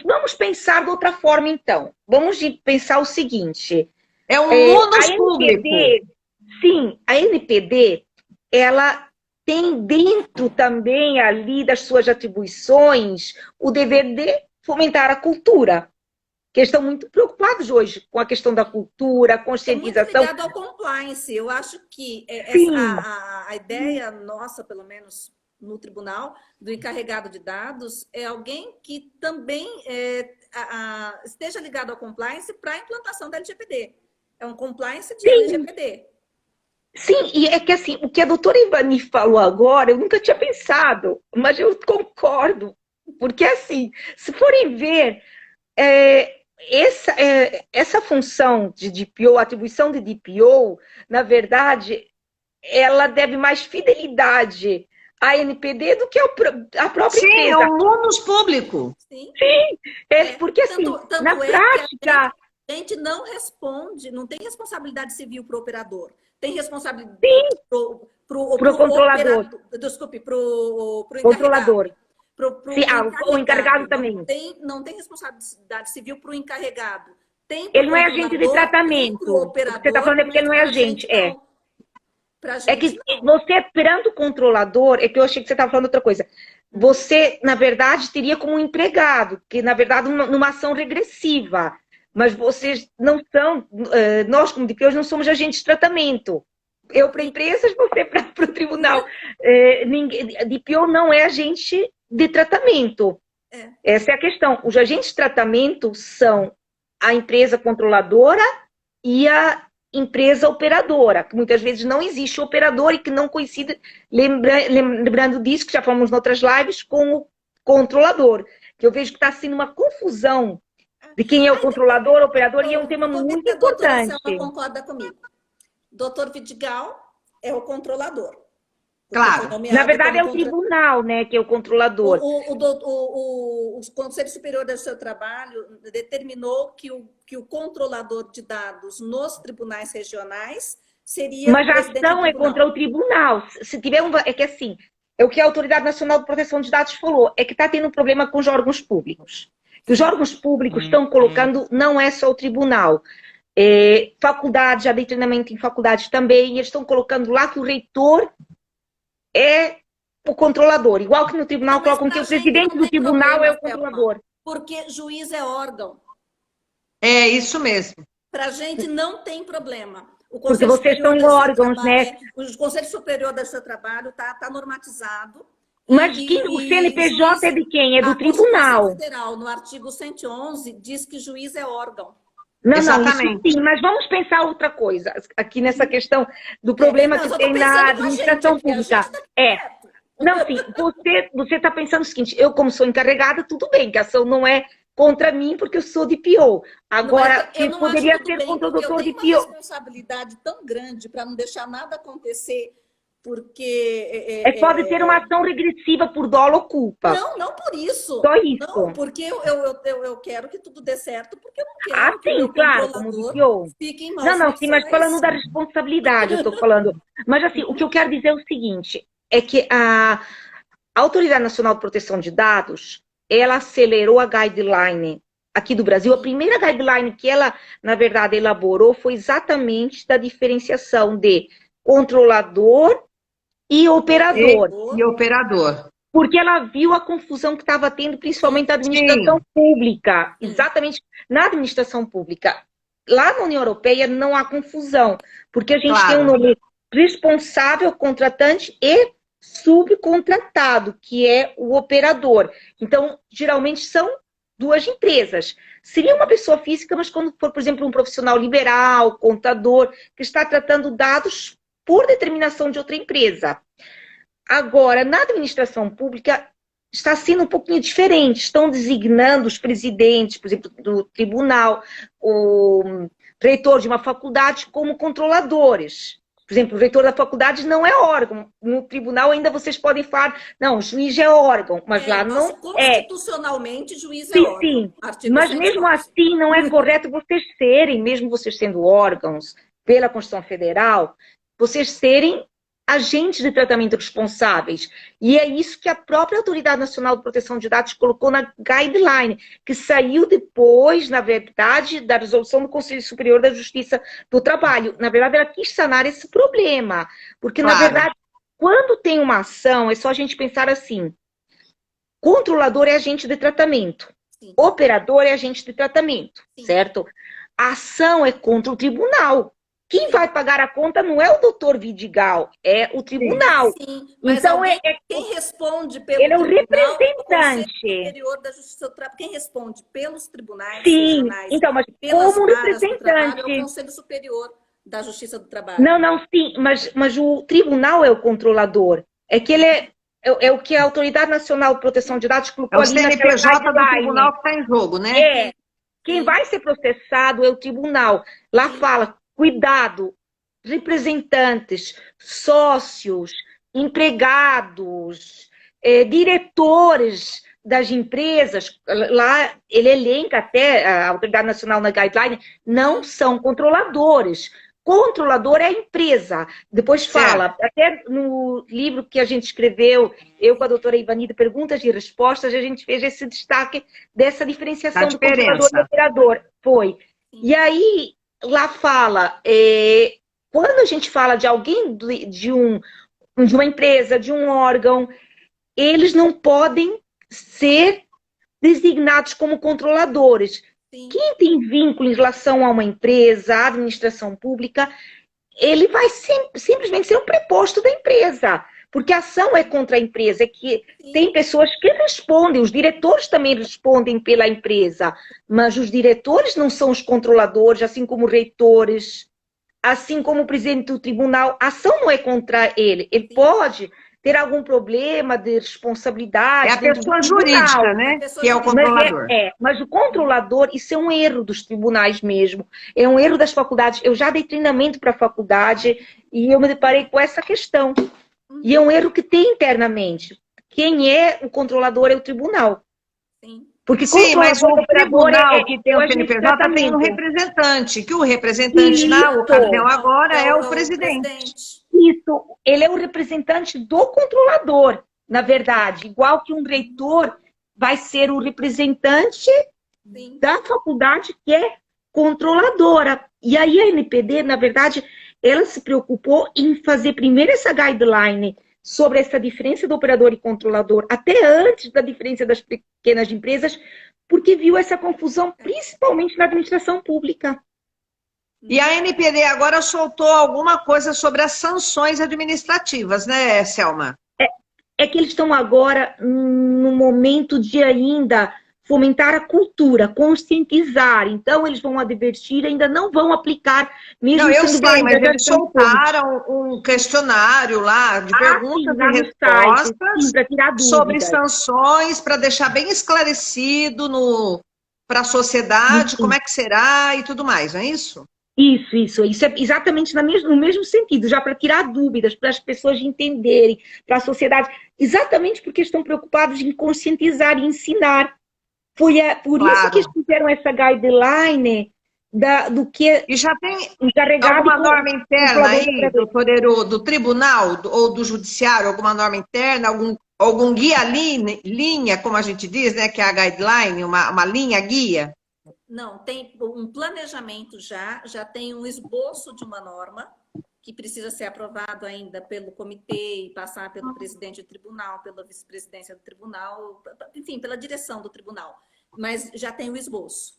S2: Vamos pensar de outra forma, então. Vamos pensar o seguinte.
S1: É um ônus público.
S2: Sim, a NPD, ela tem dentro também ali das suas atribuições o dever de fomentar a cultura, que estão muito preocupados hoje com a questão da cultura, a conscientização.
S3: É muito ligado ao compliance. Eu acho que a ideia nossa, pelo menos no tribunal, do encarregado de dados, é alguém que também esteja ligado ao compliance para a implantação da LGPD. É um compliance de LGPD.
S2: Sim, e é que assim, o que a doutora Ivani falou agora, eu nunca tinha pensado, mas eu concordo. Porque assim, se forem ver, essa função de DPO, atribuição de DPO, na verdade, ela deve mais fidelidade à NPD do que a própria empresa.
S1: Sim, é um ônus público.
S2: Sim, porque assim,
S3: tanto
S2: na prática...
S3: A gente não responde, não tem responsabilidade civil para o operador. Tem responsabilidade para o
S2: controlador.
S3: Desculpe, para o
S2: controlador.
S3: O
S2: encarregado também.
S3: Não tem responsabilidade civil para o encarregado.
S2: Ele não é agente de tratamento. O que você está falando é porque ele não é agente. É que você, perante o controlador, é que eu achei que você estava falando outra coisa. Você, na verdade, teria como um empregado, que, na verdade, numa ação regressiva. Mas vocês não são, nós como DPOs não somos agentes de tratamento. Eu para empresas, você para o tribunal. DPO não é agente de tratamento. Essa é a questão. Os agentes de tratamento são a empresa controladora e a empresa operadora, que muitas vezes não existe operador e que não coincide, lembrando disso, que já falamos em outras lives, com o controlador. Que eu vejo que está sendo uma confusão de quem é o controlador, o operador, e é um tema muito importante.
S3: A doutora concorda comigo. Doutor Vidigal é o controlador.
S1: Claro.
S2: Na verdade, é o tribunal, né, que é o controlador.
S3: O Conselho Superior do seu Trabalho determinou que o controlador de dados nos tribunais regionais seria...
S2: Mas a ação é contra o tribunal. Se tiver é que assim, é o que a Autoridade Nacional de Proteção de Dados falou, é que está tendo um problema com os órgãos públicos. Os órgãos públicos estão colocando, não é só o tribunal, faculdades, já dei treinamento em faculdades também, eles estão colocando lá que o reitor é o controlador, igual que no tribunal colocam que o presidente do tribunal é o controlador.
S3: Porque juiz é órgão.
S1: É isso mesmo.
S3: Para a gente não tem problema.
S2: Porque vocês são órgãos, né?
S3: O Conselho Superior do seu Trabalho está normatizado.
S2: Mas o CNPJ é de quem? É do tribunal.
S3: A Federal, no artigo 111, diz que juiz é órgão.
S2: Não, exatamente. Isso sim, mas vamos pensar outra coisa aqui nessa questão do problema que tem na administração pública. Não, sim, você está pensando o seguinte, eu como sou encarregada, tudo bem, que a ação não é contra mim, porque eu sou DPO. Agora, poderia ser contra o doutor DPO.
S3: Eu tenho uma responsabilidade tão grande para não deixar nada acontecer, porque...
S2: pode ter uma ação regressiva por dolo ou culpa.
S3: Não por isso.
S2: Só isso.
S3: Não, porque eu quero que tudo dê certo, porque eu não quero que
S2: sim,
S3: o
S2: claro, como DPO.
S3: Fique em mãos.
S2: Não, sim, mas falando da responsabilidade, eu estou falando. Mas assim, o que eu quero dizer é o seguinte, é que a Autoridade Nacional de Proteção de Dados, ela acelerou a guideline aqui do Brasil. A primeira guideline que ela, na verdade, elaborou foi exatamente da diferenciação de controlador e operador.
S1: E operador.
S2: Porque ela viu a confusão que estava tendo, principalmente na administração pública. Exatamente, na administração pública. Lá na União Europeia não há confusão, porque a gente tem um nome responsável, contratante e subcontratado, que é o operador. Então, geralmente são duas empresas. Seria uma pessoa física, mas quando for, por exemplo, um profissional liberal, contador, que está tratando dados por determinação de outra empresa. Agora, na administração pública, está sendo um pouquinho diferente. Estão designando os presidentes, por exemplo, do tribunal, o reitor de uma faculdade como controladores. Por exemplo, o reitor da faculdade não é órgão. No tribunal ainda vocês podem falar, não, o juiz é órgão, mas lá não é.
S3: Constitucionalmente, juiz é órgão.
S2: Sim, mas mesmo assim não é correto vocês serem, mesmo vocês sendo órgãos pela Constituição Federal, vocês serem agentes de tratamento responsáveis. E é isso que a própria Autoridade Nacional de Proteção de Dados colocou na guideline, que saiu depois, na verdade, da resolução do Conselho Superior da Justiça do Trabalho. Na verdade, ela quis sanar esse problema. Porque, na verdade, quando tem uma ação, é só a gente pensar assim, controlador é agente de tratamento.
S3: Sim.
S2: Operador é agente de tratamento,
S3: Sim.
S2: certo? A ação é contra o tribunal. Quem vai pagar a conta não é o doutor Vidigal, é o tribunal.
S3: Sim, mas
S2: então,
S3: quem responde pelo
S2: ele é o
S3: tribunal é o Conselho
S2: representante.
S3: Superior da Justiça do Trabalho. Quem responde pelos tribunais
S2: Sim,
S3: regionais,
S2: então, mas
S3: pelas
S2: como
S3: varas do trabalho, é o
S2: representante.
S3: Conselho Superior da Justiça do Trabalho.
S2: Não, sim, mas o tribunal é o controlador. É que ele é o que a Autoridade Nacional de Proteção de Dados colocou
S1: É o
S2: ali naquela
S1: CNPJ do
S2: guideline.
S1: tribunal que está em jogo, né?
S2: É. Quem vai ser processado é o tribunal. Lá fala, cuidado, representantes, sócios, empregados, diretores das empresas, lá ele elenca até a Autoridade Nacional na Guideline, não são controladores. Controlador é a empresa. Depois fala, até no livro que a gente escreveu, eu com a doutora Ivanida, Perguntas e Respostas, a gente fez esse destaque dessa diferenciação do controlador e operador. Foi. E aí, lá fala, quando a gente fala de alguém, de uma empresa, de um órgão, eles não podem ser designados como controladores. Sim. Quem tem vínculo em relação a uma empresa, à administração pública, ele vai simplesmente ser um preposto da empresa, porque a ação é contra a empresa, é que Sim. tem pessoas que respondem, os diretores também respondem pela empresa, mas os diretores não são os controladores, assim como reitores, assim como o presidente do tribunal, a ação não é contra ele, ele Sim. pode ter algum problema de responsabilidade.
S1: É a pessoa jurídica, né? Que é o controlador.
S2: Mas o controlador, isso é um erro dos tribunais mesmo. É um erro das faculdades. Eu já dei treinamento para a faculdade e eu me deparei com essa questão. E é um erro que tem internamente. Quem é o controlador é o tribunal.
S3: Sim.
S2: Porque
S1: sim, mas o tribunal que tem o CNPJ tem um representante, que o representante na ocasião agora é o presidente.
S2: Isso, ele é o representante do controlador, na verdade. Igual que um reitor vai ser o representante
S3: Sim.
S2: da faculdade que é controladora. E aí a NPD, na verdade, ela se preocupou em fazer primeiro essa guideline sobre essa diferença do operador e controlador, até antes da diferença das pequenas empresas, porque viu essa confusão, principalmente na administração pública.
S1: E a NPD agora soltou alguma coisa sobre as sanções administrativas, né, Selma?
S2: É que eles estão agora no momento de ainda fomentar a cultura, conscientizar. Então, eles vão advertir, ainda não vão aplicar, mesmo
S1: não, eu sei, mas eles soltaram um questionário lá de perguntas
S2: sim,
S1: e respostas
S2: site,
S1: sobre sanções, para deixar bem esclarecido para a sociedade como é que será e tudo mais, não é isso?
S2: Isso é exatamente no mesmo sentido, já para tirar dúvidas, para as pessoas entenderem, para a sociedade, exatamente porque estão preocupados em conscientizar e ensinar. Por isso que eles fizeram essa guideline do que...
S1: E já tem alguma norma interna aí, doutor Heru, do tribunal ou do judiciário, alguma norma interna, algum guia-linha, como a gente diz, né, que é a guideline, uma linha-guia?
S3: Não, tem um planejamento já tem um esboço de uma norma que precisa ser aprovado ainda pelo comitê e passar pelo presidente do tribunal, pela vice-presidência do tribunal, enfim, pela direção do tribunal. Mas já tem o esboço,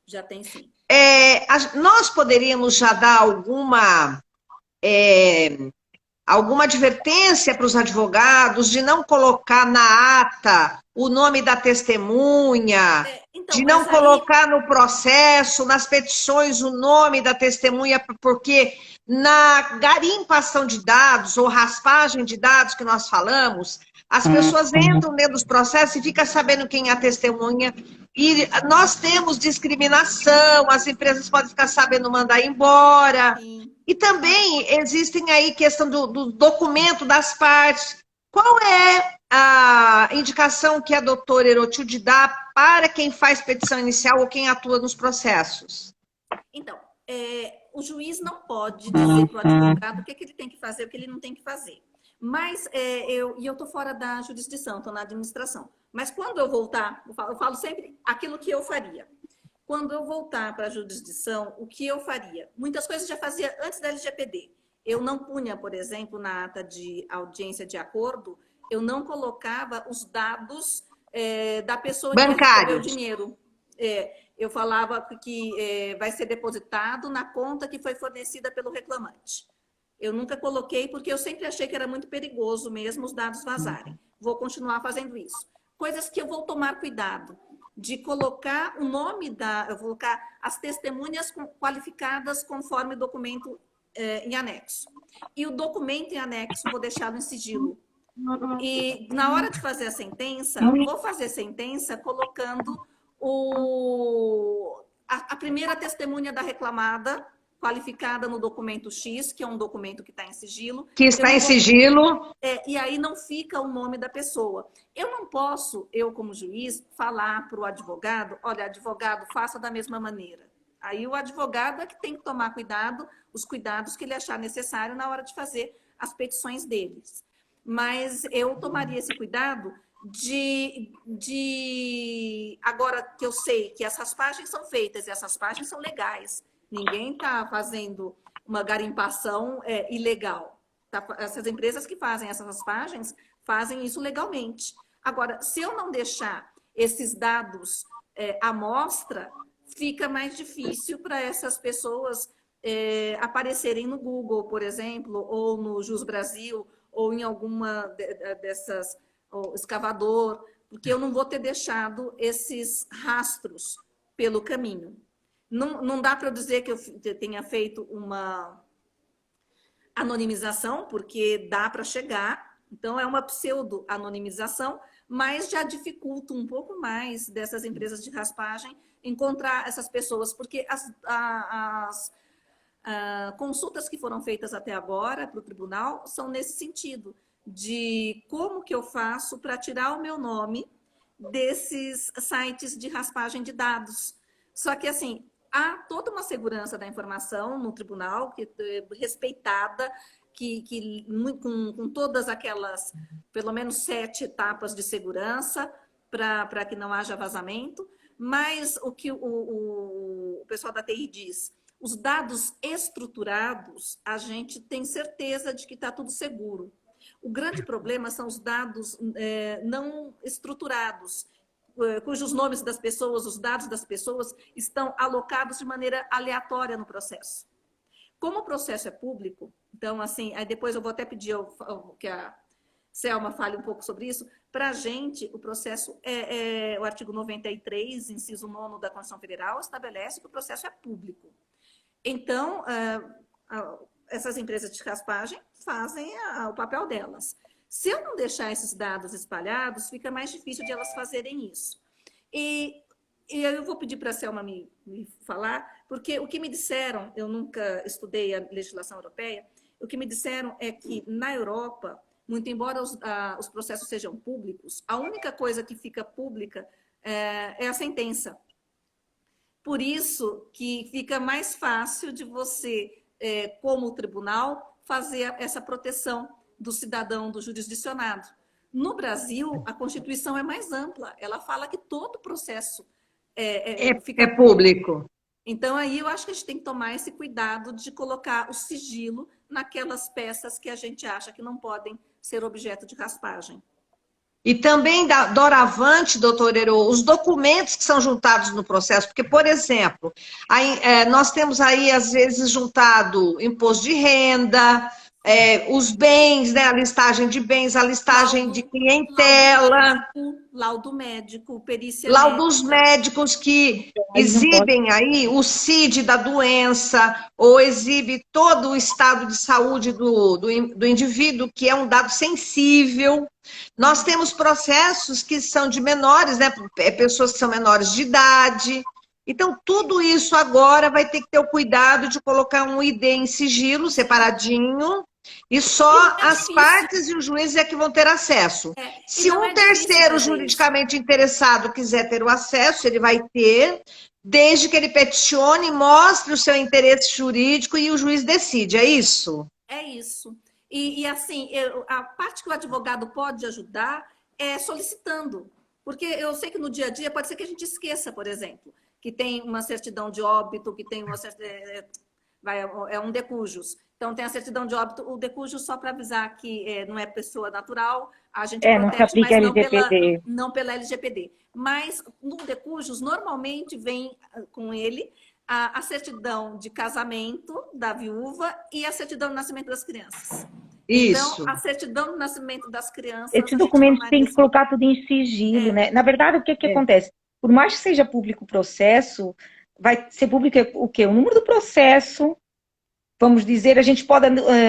S3: já tem sim.
S1: Nós poderíamos já dar alguma advertência para os advogados de não colocar na ata o nome da testemunha, então, de não colocar no processo, nas petições, o nome da testemunha, porque na garimpação de dados ou raspagem de dados que nós falamos, as pessoas entram dentro dos processos e ficam sabendo quem é a testemunha. E nós temos discriminação, as empresas podem ficar sabendo mandar embora. Sim. E também existem aí questão do documento das partes. Qual é a indicação que a doutora Herotilde dá para quem faz petição inicial ou quem atua nos processos?
S3: Então, o juiz não pode dizer para o advogado o que ele tem que fazer, o que ele não tem que fazer. Mas eu estou fora da jurisdição, estou na administração. Mas quando eu voltar, eu falo sempre aquilo que eu faria. Quando eu voltar para a jurisdição, o que eu faria? Muitas coisas eu já fazia antes da LGPD. Eu não punha, por exemplo, na ata de audiência de acordo, eu não colocava os dados da pessoa que recebeu o
S1: Bancários.
S3: dinheiro. Eu falava que vai ser depositado na conta que foi fornecida pelo reclamante. Eu nunca coloquei, porque eu sempre achei que era muito perigoso mesmo os dados vazarem. Vou continuar fazendo isso. Coisas que eu vou tomar cuidado, de colocar o nome eu vou colocar as testemunhas qualificadas conforme o documento em anexo. E o documento em anexo vou deixá-lo em sigilo. E na hora de fazer a sentença, vou fazer sentença colocando a primeira testemunha da reclamada qualificada no documento X, que é um documento que está em sigilo.
S1: Que está em sigilo.
S3: E aí não fica o nome da pessoa. Eu não posso, eu como juiz, falar para o advogado, olha, advogado, faça da mesma maneira. Aí o advogado é que tem que tomar cuidado, os cuidados que ele achar necessário na hora de fazer as petições deles. Mas eu tomaria esse cuidado agora que eu sei que as raspagens são feitas e as raspagens são legais. Ninguém está fazendo uma garimpação ilegal. Essas empresas que fazem essas raspagens fazem isso legalmente. Agora, se eu não deixar esses dados à mostra, fica mais difícil para essas pessoas aparecerem no Google, por exemplo, ou no Jus Brasil, ou em alguma dessas, escavador, porque eu não vou ter deixado esses rastros pelo caminho. Não dá para eu dizer que eu tenha feito uma anonimização, porque dá para chegar, então é uma pseudo-anonimização, mas já dificulta um pouco mais dessas empresas de raspagem encontrar essas pessoas, porque as consultas que foram feitas até agora para o tribunal são nesse sentido, de como que eu faço para tirar o meu nome desses sites de raspagem de dados. Só que, assim, há toda uma segurança da informação no tribunal, que respeitada, com todas aquelas, pelo menos 7 etapas de segurança, para que não haja vazamento, mas o que o pessoal da TI diz, os dados estruturados, a gente tem certeza de que está tudo seguro. O grande problema são os dados não estruturados, cujos nomes das pessoas, os dados das pessoas estão alocados de maneira aleatória no processo. Como o processo é público, então, assim, aí depois eu vou até pedir que a Selma fale um pouco sobre isso. Para a gente, o processo o artigo 93, inciso 9 da Constituição Federal, estabelece que o processo é público. Então, essas empresas de raspagem fazem o papel delas. Se eu não deixar esses dados espalhados, fica mais difícil de elas fazerem isso. E eu vou pedir para a Selma me falar, porque o que me disseram, eu nunca estudei a legislação europeia, o que me disseram é que na Europa, muito embora os processos sejam públicos, a única coisa que fica pública é a sentença. Por isso que fica mais fácil de você, como tribunal, fazer essa proteção do cidadão, do jurisdicionado. No Brasil, a Constituição é mais ampla. Ela fala que todo processo fica
S1: público.
S3: Então, aí eu acho que a gente tem que tomar esse cuidado de colocar o sigilo naquelas peças que a gente acha que não podem ser objeto de raspagem.
S1: E também, doravante, doutor Herô, os documentos que são juntados no processo, porque, por exemplo, nós temos aí, às vezes, juntado imposto de renda, os bens, né, a listagem de bens, a listagem de clientela.
S3: Laudo médico, perícia
S1: laudos médicos que exibem aí o CID da doença, ou exibe todo o estado de saúde do indivíduo, que é um dado sensível. Nós temos processos que são de menores, né? Pessoas que são menores de idade. Então, tudo isso agora vai ter que ter o cuidado de colocar um ID em sigilo, separadinho, e só as partes e os juízes é que vão ter acesso. Se um terceiro juridicamente interessado quiser ter o acesso, ele vai ter, desde que ele peticione, mostre o seu interesse jurídico e o juiz decide, é isso?
S3: É isso. E assim, a parte que o advogado pode ajudar é solicitando. Porque eu sei que no dia a dia pode ser que a gente esqueça, por exemplo, que tem uma certidão de óbito, que tem uma um decujus. Então, tem a certidão de óbito, o decujus só para avisar que não é pessoa natural, a gente
S2: não se
S3: protege,
S2: aplica
S3: mas
S2: LGPD.
S3: não pela LGPD. Mas no Decujus, normalmente vem com ele a certidão de casamento da viúva e a certidão de nascimento das crianças.
S1: Isso.
S3: Então, a certidão de nascimento das crianças...
S2: Esses documentos têm que colocar tudo em sigilo, né? Na verdade, o que acontece? Por mais que seja público o processo, vai ser público o quê? O número do processo, vamos dizer, a gente pode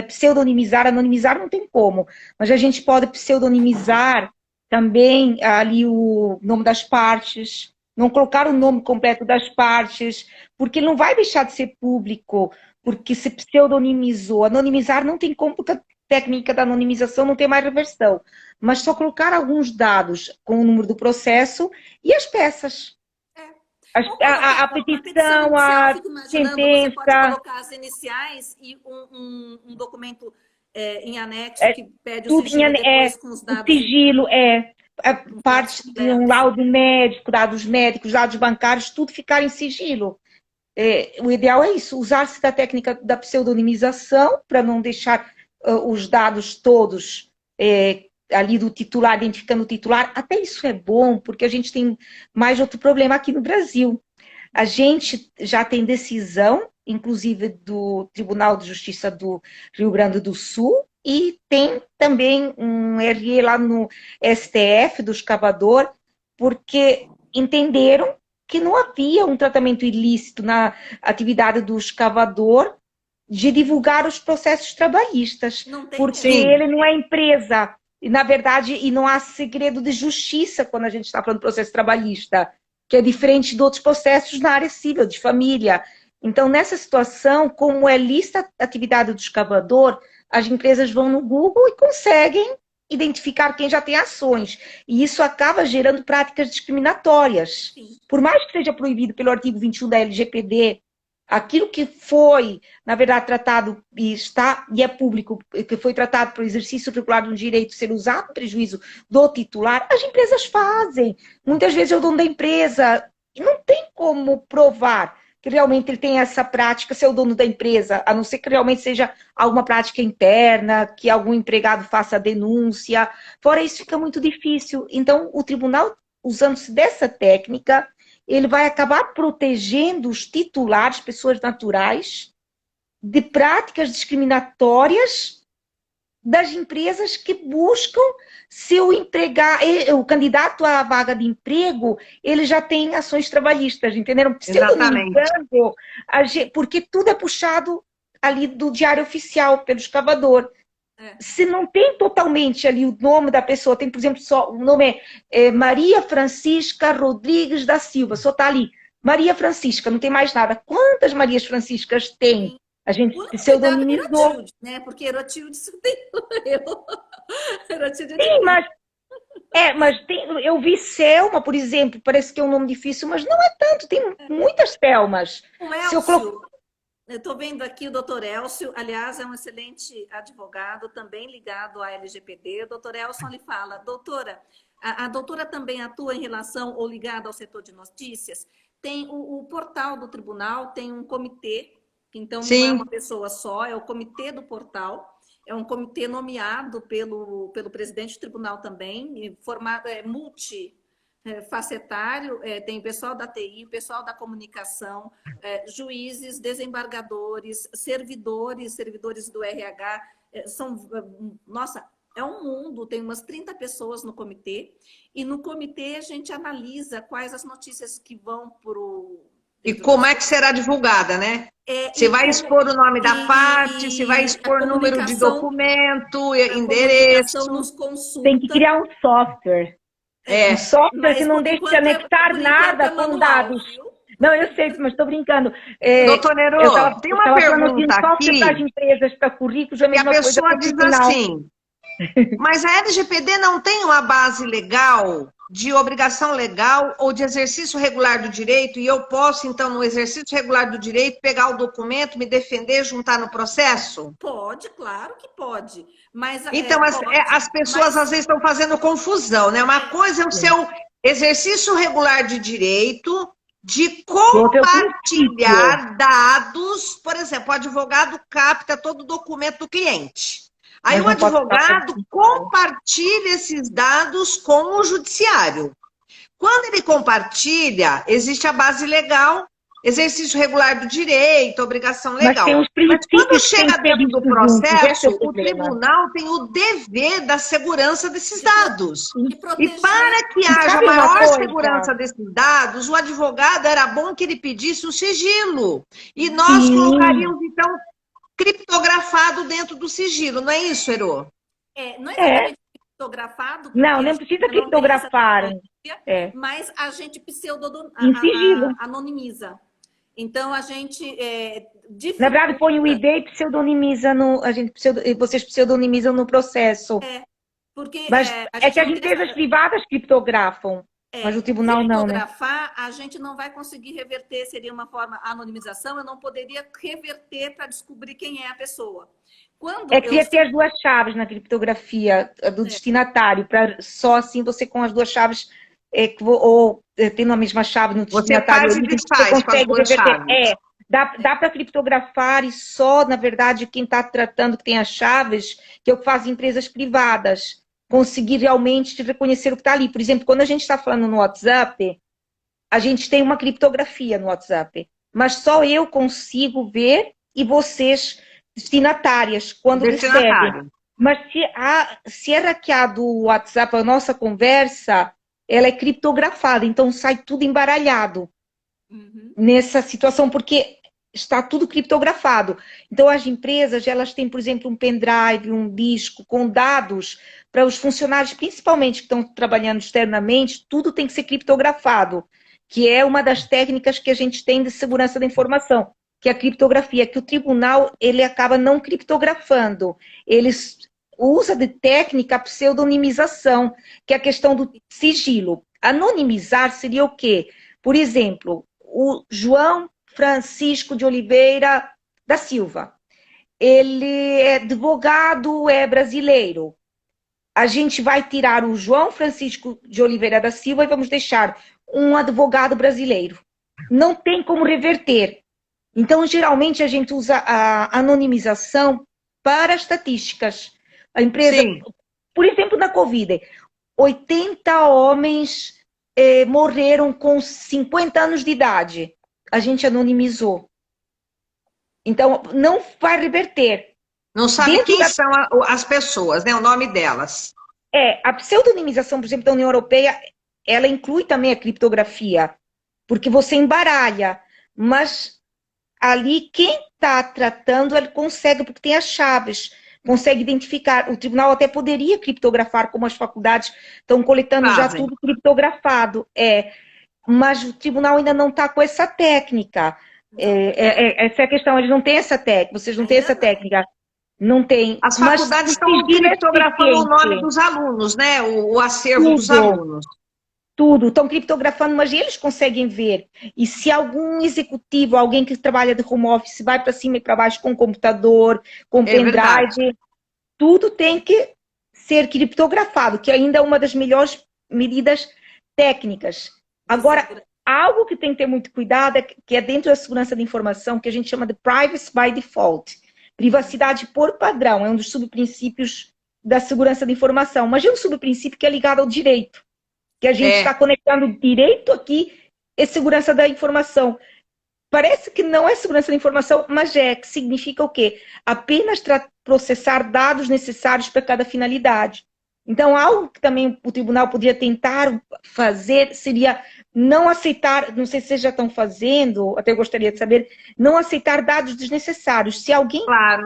S2: pseudonimizar, anonimizar não tem como, mas a gente pode pseudonimizar também ali o nome das partes, não colocar o nome completo das partes, porque ele não vai deixar de ser público, porque se pseudonimizou. Anonimizar não tem como, porque a técnica da anonimização não tem mais reversão, mas só colocar alguns dados com o número do processo e as peças. A petição, a sentença.
S3: Você pode colocar as iniciais e um documento em anexo que pede o sigilo depois com os dados.
S2: O sigilo parte de um laudo médico, dados médicos, dados bancários, tudo ficar em sigilo. O ideal é isso, usar-se da técnica da pseudonimização para não deixar os dados todos ali do titular, identificando o titular. Até isso é bom, porque a gente tem mais outro problema aqui no Brasil. A gente já tem decisão, inclusive do Tribunal de Justiça do Rio Grande do Sul, e tem também um RE lá no STF do escavador, porque entenderam que não havia um tratamento ilícito na atividade do escavador de divulgar os processos trabalhistas, porque ele não é empresa, e na verdade, e não há segredo de justiça quando a gente está falando de processo trabalhista, que é diferente de outros processos na área civil, de família. Então, nessa situação, como é lista a atividade do escavador, as empresas vão no Google e conseguem identificar quem já tem ações. E isso acaba gerando práticas discriminatórias. Sim. Por mais que seja proibido pelo artigo 21 da LGPD, aquilo que foi, na verdade, tratado e é público, que foi tratado para o exercício regular de um direito ser usado em prejuízo do titular, as empresas fazem. Muitas vezes é o dono da empresa e não tem como provar que realmente ele tem essa prática, ser o dono da empresa, a não ser que realmente seja alguma prática interna, que algum empregado faça a denúncia. Fora isso, fica muito difícil. Então, o tribunal, usando-se dessa técnica, ele vai acabar protegendo os titulares, pessoas naturais, de práticas discriminatórias das empresas que buscam se o candidato à vaga de emprego, ele já tem ações trabalhistas, entenderam?
S1: Exatamente.
S2: Porque tudo é puxado ali do diário oficial, pelo escavador. Se não tem totalmente ali o nome da pessoa, tem, por exemplo, só o nome é Maria Francisca Rodrigues da Silva, só está ali. Maria Francisca, não tem mais nada. Quantas Marias Franciscas tem? A gente pseudonimizou.
S3: Erotilde, né? Porque Erotilde só tem eu.
S2: Sim, mas eu vi Selma, por exemplo, parece que é um nome difícil, mas não é tanto, tem muitas Selmas.
S3: O Elcio, eu estou vendo aqui o doutor Elcio, aliás, é um excelente advogado, também ligado à LGPD. O doutor Elcio lhe fala, doutora, a doutora também atua em relação ou ligada ao setor de notícias? Tem o portal do tribunal, tem um comitê, então não é uma pessoa só, é o comitê do portal, é um comitê nomeado pelo presidente do tribunal também, formado, multifacetário, tem pessoal da TI, pessoal da comunicação, juízes, desembargadores, servidores do RH, nossa, é um mundo, tem umas 30 pessoas no comitê, e no comitê a gente analisa quais as notícias que vão para o...
S1: E como é que será divulgada, né? Você vai expor o nome da parte, você vai expor o número de documento, endereço.
S2: Tem que criar um software. Um software que não deixe de anexar nada com dados. Não, eu sei, mas estou brincando.
S1: Doutor Nerô, tem uma pergunta aqui.
S2: Para as empresas, para currículos, a mesma
S1: coisa. E a pessoa diz assim, mas a LGPD não tem uma base legal, de obrigação legal ou de exercício regular do direito, e eu posso, então, no exercício regular do direito, pegar o documento, me defender, juntar no processo?
S3: Pode, claro que pode. Mas,
S1: então, as pessoas às vezes estão fazendo confusão, né? Uma coisa é o seu exercício regular de direito de compartilhar dados, por exemplo, o advogado capta todo o documento do cliente. Aí o advogado compartilha esses dados com o judiciário. Quando ele compartilha, existe a base legal, exercício regular do direito, obrigação legal. Mas quando chega dentro do processo, o tribunal tem o dever da segurança desses dados. E para que haja maior segurança desses dados, o advogado era bom que ele pedisse o sigilo. E nós colocaríamos, então, criptografado dentro do sigilo, não é isso, Herô?
S3: Não é exatamente criptografado.
S2: Não precisa criptografar.
S3: Mas a gente anonimiza. Então, a gente...
S2: Na verdade, põe o ID e pseudonimiza vocês pseudonimizam no processo.
S3: Porque...
S2: Mas que as empresas privadas criptografam. Mas o tribunal não, né?
S3: Criptografar, a gente não vai conseguir reverter, seria uma forma de anonimização, eu não poderia reverter para descobrir quem é a pessoa.
S2: Queria ter as duas chaves na criptografia do destinatário, para só assim você com as duas chaves, ou tendo a mesma chave no destinatário,
S1: você consegue reverter.
S2: Dá para criptografar e só, na verdade, quem está tratando que tem as chaves, que é o que fazem empresas privadas, conseguir realmente reconhecer o que está ali. Por exemplo, quando a gente está falando no WhatsApp, a gente tem uma criptografia no WhatsApp, mas só eu consigo ver e vocês, destinatárias, quando recebem. Mas se é hackeado o WhatsApp, a nossa conversa, ela é criptografada, então sai tudo embaralhado nessa situação, porque está tudo criptografado. Então, as empresas, elas têm, por exemplo, um pendrive, um disco com dados para os funcionários, principalmente que estão trabalhando externamente, tudo tem que ser criptografado, que é uma das técnicas que a gente tem de segurança da informação, que é a criptografia, que o tribunal ele acaba não criptografando. Ele usa de técnica a pseudonimização, que é a questão do sigilo. Anonimizar seria o quê? Por exemplo, o João Francisco de Oliveira da Silva. Ele é advogado, é brasileiro. A gente vai tirar o João Francisco de Oliveira da Silva e vamos deixar um advogado brasileiro. Não tem como reverter. Então, geralmente, a gente usa a anonimização para estatísticas. A empresa, por exemplo, na Covid, 80 homens morreram com 50 anos de idade. A gente anonimizou. Então, não vai reverter.
S1: Não sabe quem são as pessoas, né? O nome delas.
S2: A pseudonimização, por exemplo, da União Europeia, ela inclui também a criptografia, porque você embaralha, mas ali quem está tratando, ele consegue, porque tem as chaves, consegue identificar. O tribunal até poderia criptografar, como as faculdades estão coletando já tudo criptografado. Mas o tribunal ainda não está com essa técnica. Essa é a questão, eles não têm essa técnica, vocês não têm essa técnica. Não tem.
S1: As faculdades estão criptografando o nome dos alunos, né? O acervo dos alunos.
S2: Tudo, estão criptografando, mas eles conseguem ver. E se algum executivo, alguém que trabalha de home office, vai para cima e para baixo com computador, com pendrive, tudo tem que ser criptografado, que ainda é uma das melhores medidas técnicas. Agora, algo que tem que ter muito cuidado, que é dentro da segurança da informação, que a gente chama de privacy by default. Privacidade por padrão, é um dos subprincípios da segurança da informação, mas é um subprincípio que é ligado ao direito, que a gente está conectando direito aqui e segurança da informação. Parece que não é segurança da informação, mas que significa o quê? Apenas processar dados necessários para cada finalidade. Então, algo que também o tribunal poderia tentar fazer seria não aceitar, não sei se vocês já estão fazendo, até gostaria de saber, não aceitar dados desnecessários. Se alguém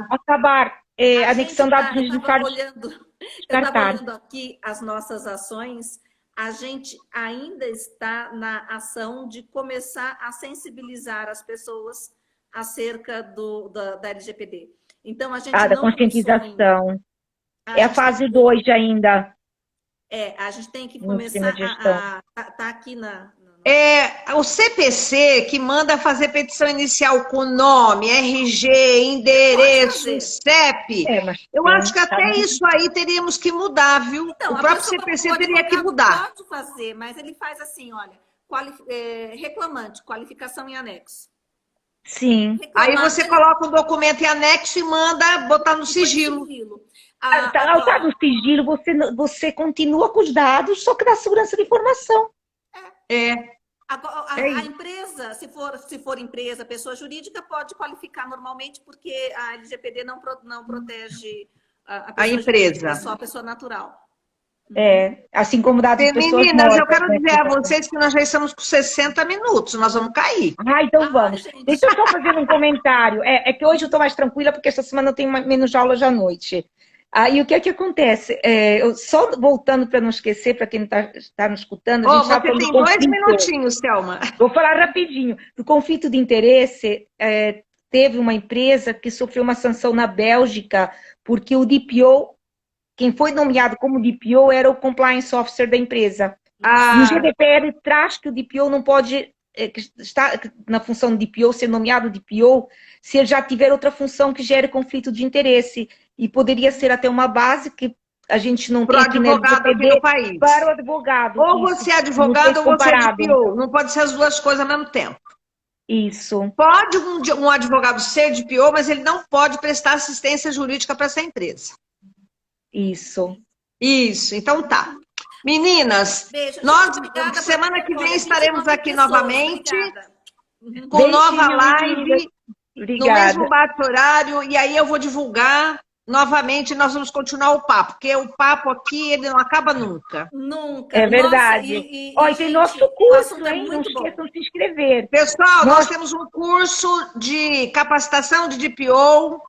S2: acabar anexando dados desnecessários...
S3: Eu estava olhando aqui as nossas ações, a gente ainda está na ação de começar a sensibilizar as pessoas acerca da LGPD. Então, a gente
S2: da conscientização. É a fase 2 ainda.
S3: A gente tem que começar tá aqui
S1: o CPC que manda fazer petição inicial com nome, RG, endereço, CEP. Eu acho que até isso aí teríamos que mudar, viu? Então, o próprio CPC teria que mudar.
S3: Pode fazer, mas ele faz assim, olha, reclamante, qualificação em anexo.
S2: Sim.
S1: Aí você coloca o documento em anexo e manda botar no sigilo.
S2: Tá no sigilo, você continua com os dados, só que na segurança de informação.
S3: A empresa, se for empresa, pessoa jurídica, pode qualificar normalmente, porque a LGPD não protege a pessoa empresa, é só a pessoa natural.
S2: Assim como dados de pessoas
S1: Meninas,
S2: mortas,
S1: eu quero dizer a vocês que nós já estamos com 60 minutos, nós vamos cair.
S2: Então vamos. Gente. Deixa eu só fazer um comentário. É que hoje eu estou mais tranquila, porque essa semana eu tenho menos aulas à noite. E o que é que acontece? Só voltando para não esquecer, para quem está nos escutando... A gente
S1: você tem 2 minutinhos, Thelma.
S2: Vou falar rapidinho. Do conflito de interesse, teve uma empresa que sofreu uma sanção na Bélgica, porque o DPO... Quem foi nomeado como DPO era o Compliance Officer da empresa. E o GDPR traz que o DPO não pode estar na função de DPO, ser nomeado DPO, se ele já tiver outra função que gere conflito de interesse. E poderia ser até uma base que a gente não tem aqui
S1: no LGPD
S2: no país. Para o advogado.
S1: Ou você é advogado ou você é DPO. Não pode ser as duas coisas ao mesmo tempo.
S2: Isso.
S1: Pode um advogado ser DPO, mas ele não pode prestar assistência jurídica para essa empresa.
S2: Isso.
S1: Então tá. Meninas,
S3: beijo,
S1: nós semana que vem estaremos aqui novamente com nova live no mesmo horário, e aí eu vou divulgar novamente, nós vamos continuar o papo, porque o papo aqui ele não acaba nunca.
S3: Nunca.
S2: É verdade. E tem nosso curso, hein? Não esqueçam de se inscrever.
S1: Pessoal, nós temos um curso de capacitação de DPO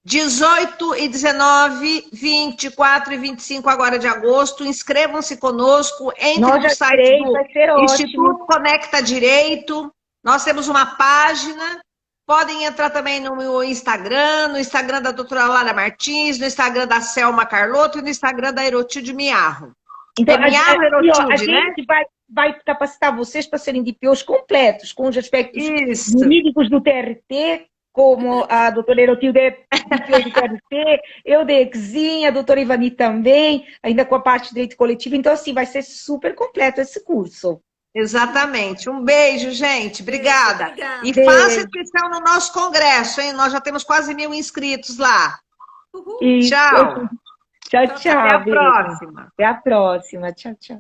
S1: 18 e 19, 24 e 25 agora de agosto. Inscrevam-se conosco, entrem no site do Instituto Conecta Direito. Nós temos uma página. Podem entrar também no Instagram da doutora Lara Martins, no Instagram da Selma Carlotto e no Instagram da Erotilde Miarro.
S2: Então, a gente vai capacitar vocês para serem DPOs completos, com os aspectos jurídicos do TRT, como a doutora Erotilde DPO do TRT, eu de Exinha, a doutora Ivani também, ainda com a parte de direito coletivo. Então, assim, vai ser super completo esse curso.
S1: Exatamente. Um beijo, gente. Obrigada. E faça inscrição no nosso congresso, hein? Nós já temos quase 1000 inscritos lá.
S2: Tchau. Tchau.
S1: Até a próxima.
S2: Até a próxima. Tchau, tchau.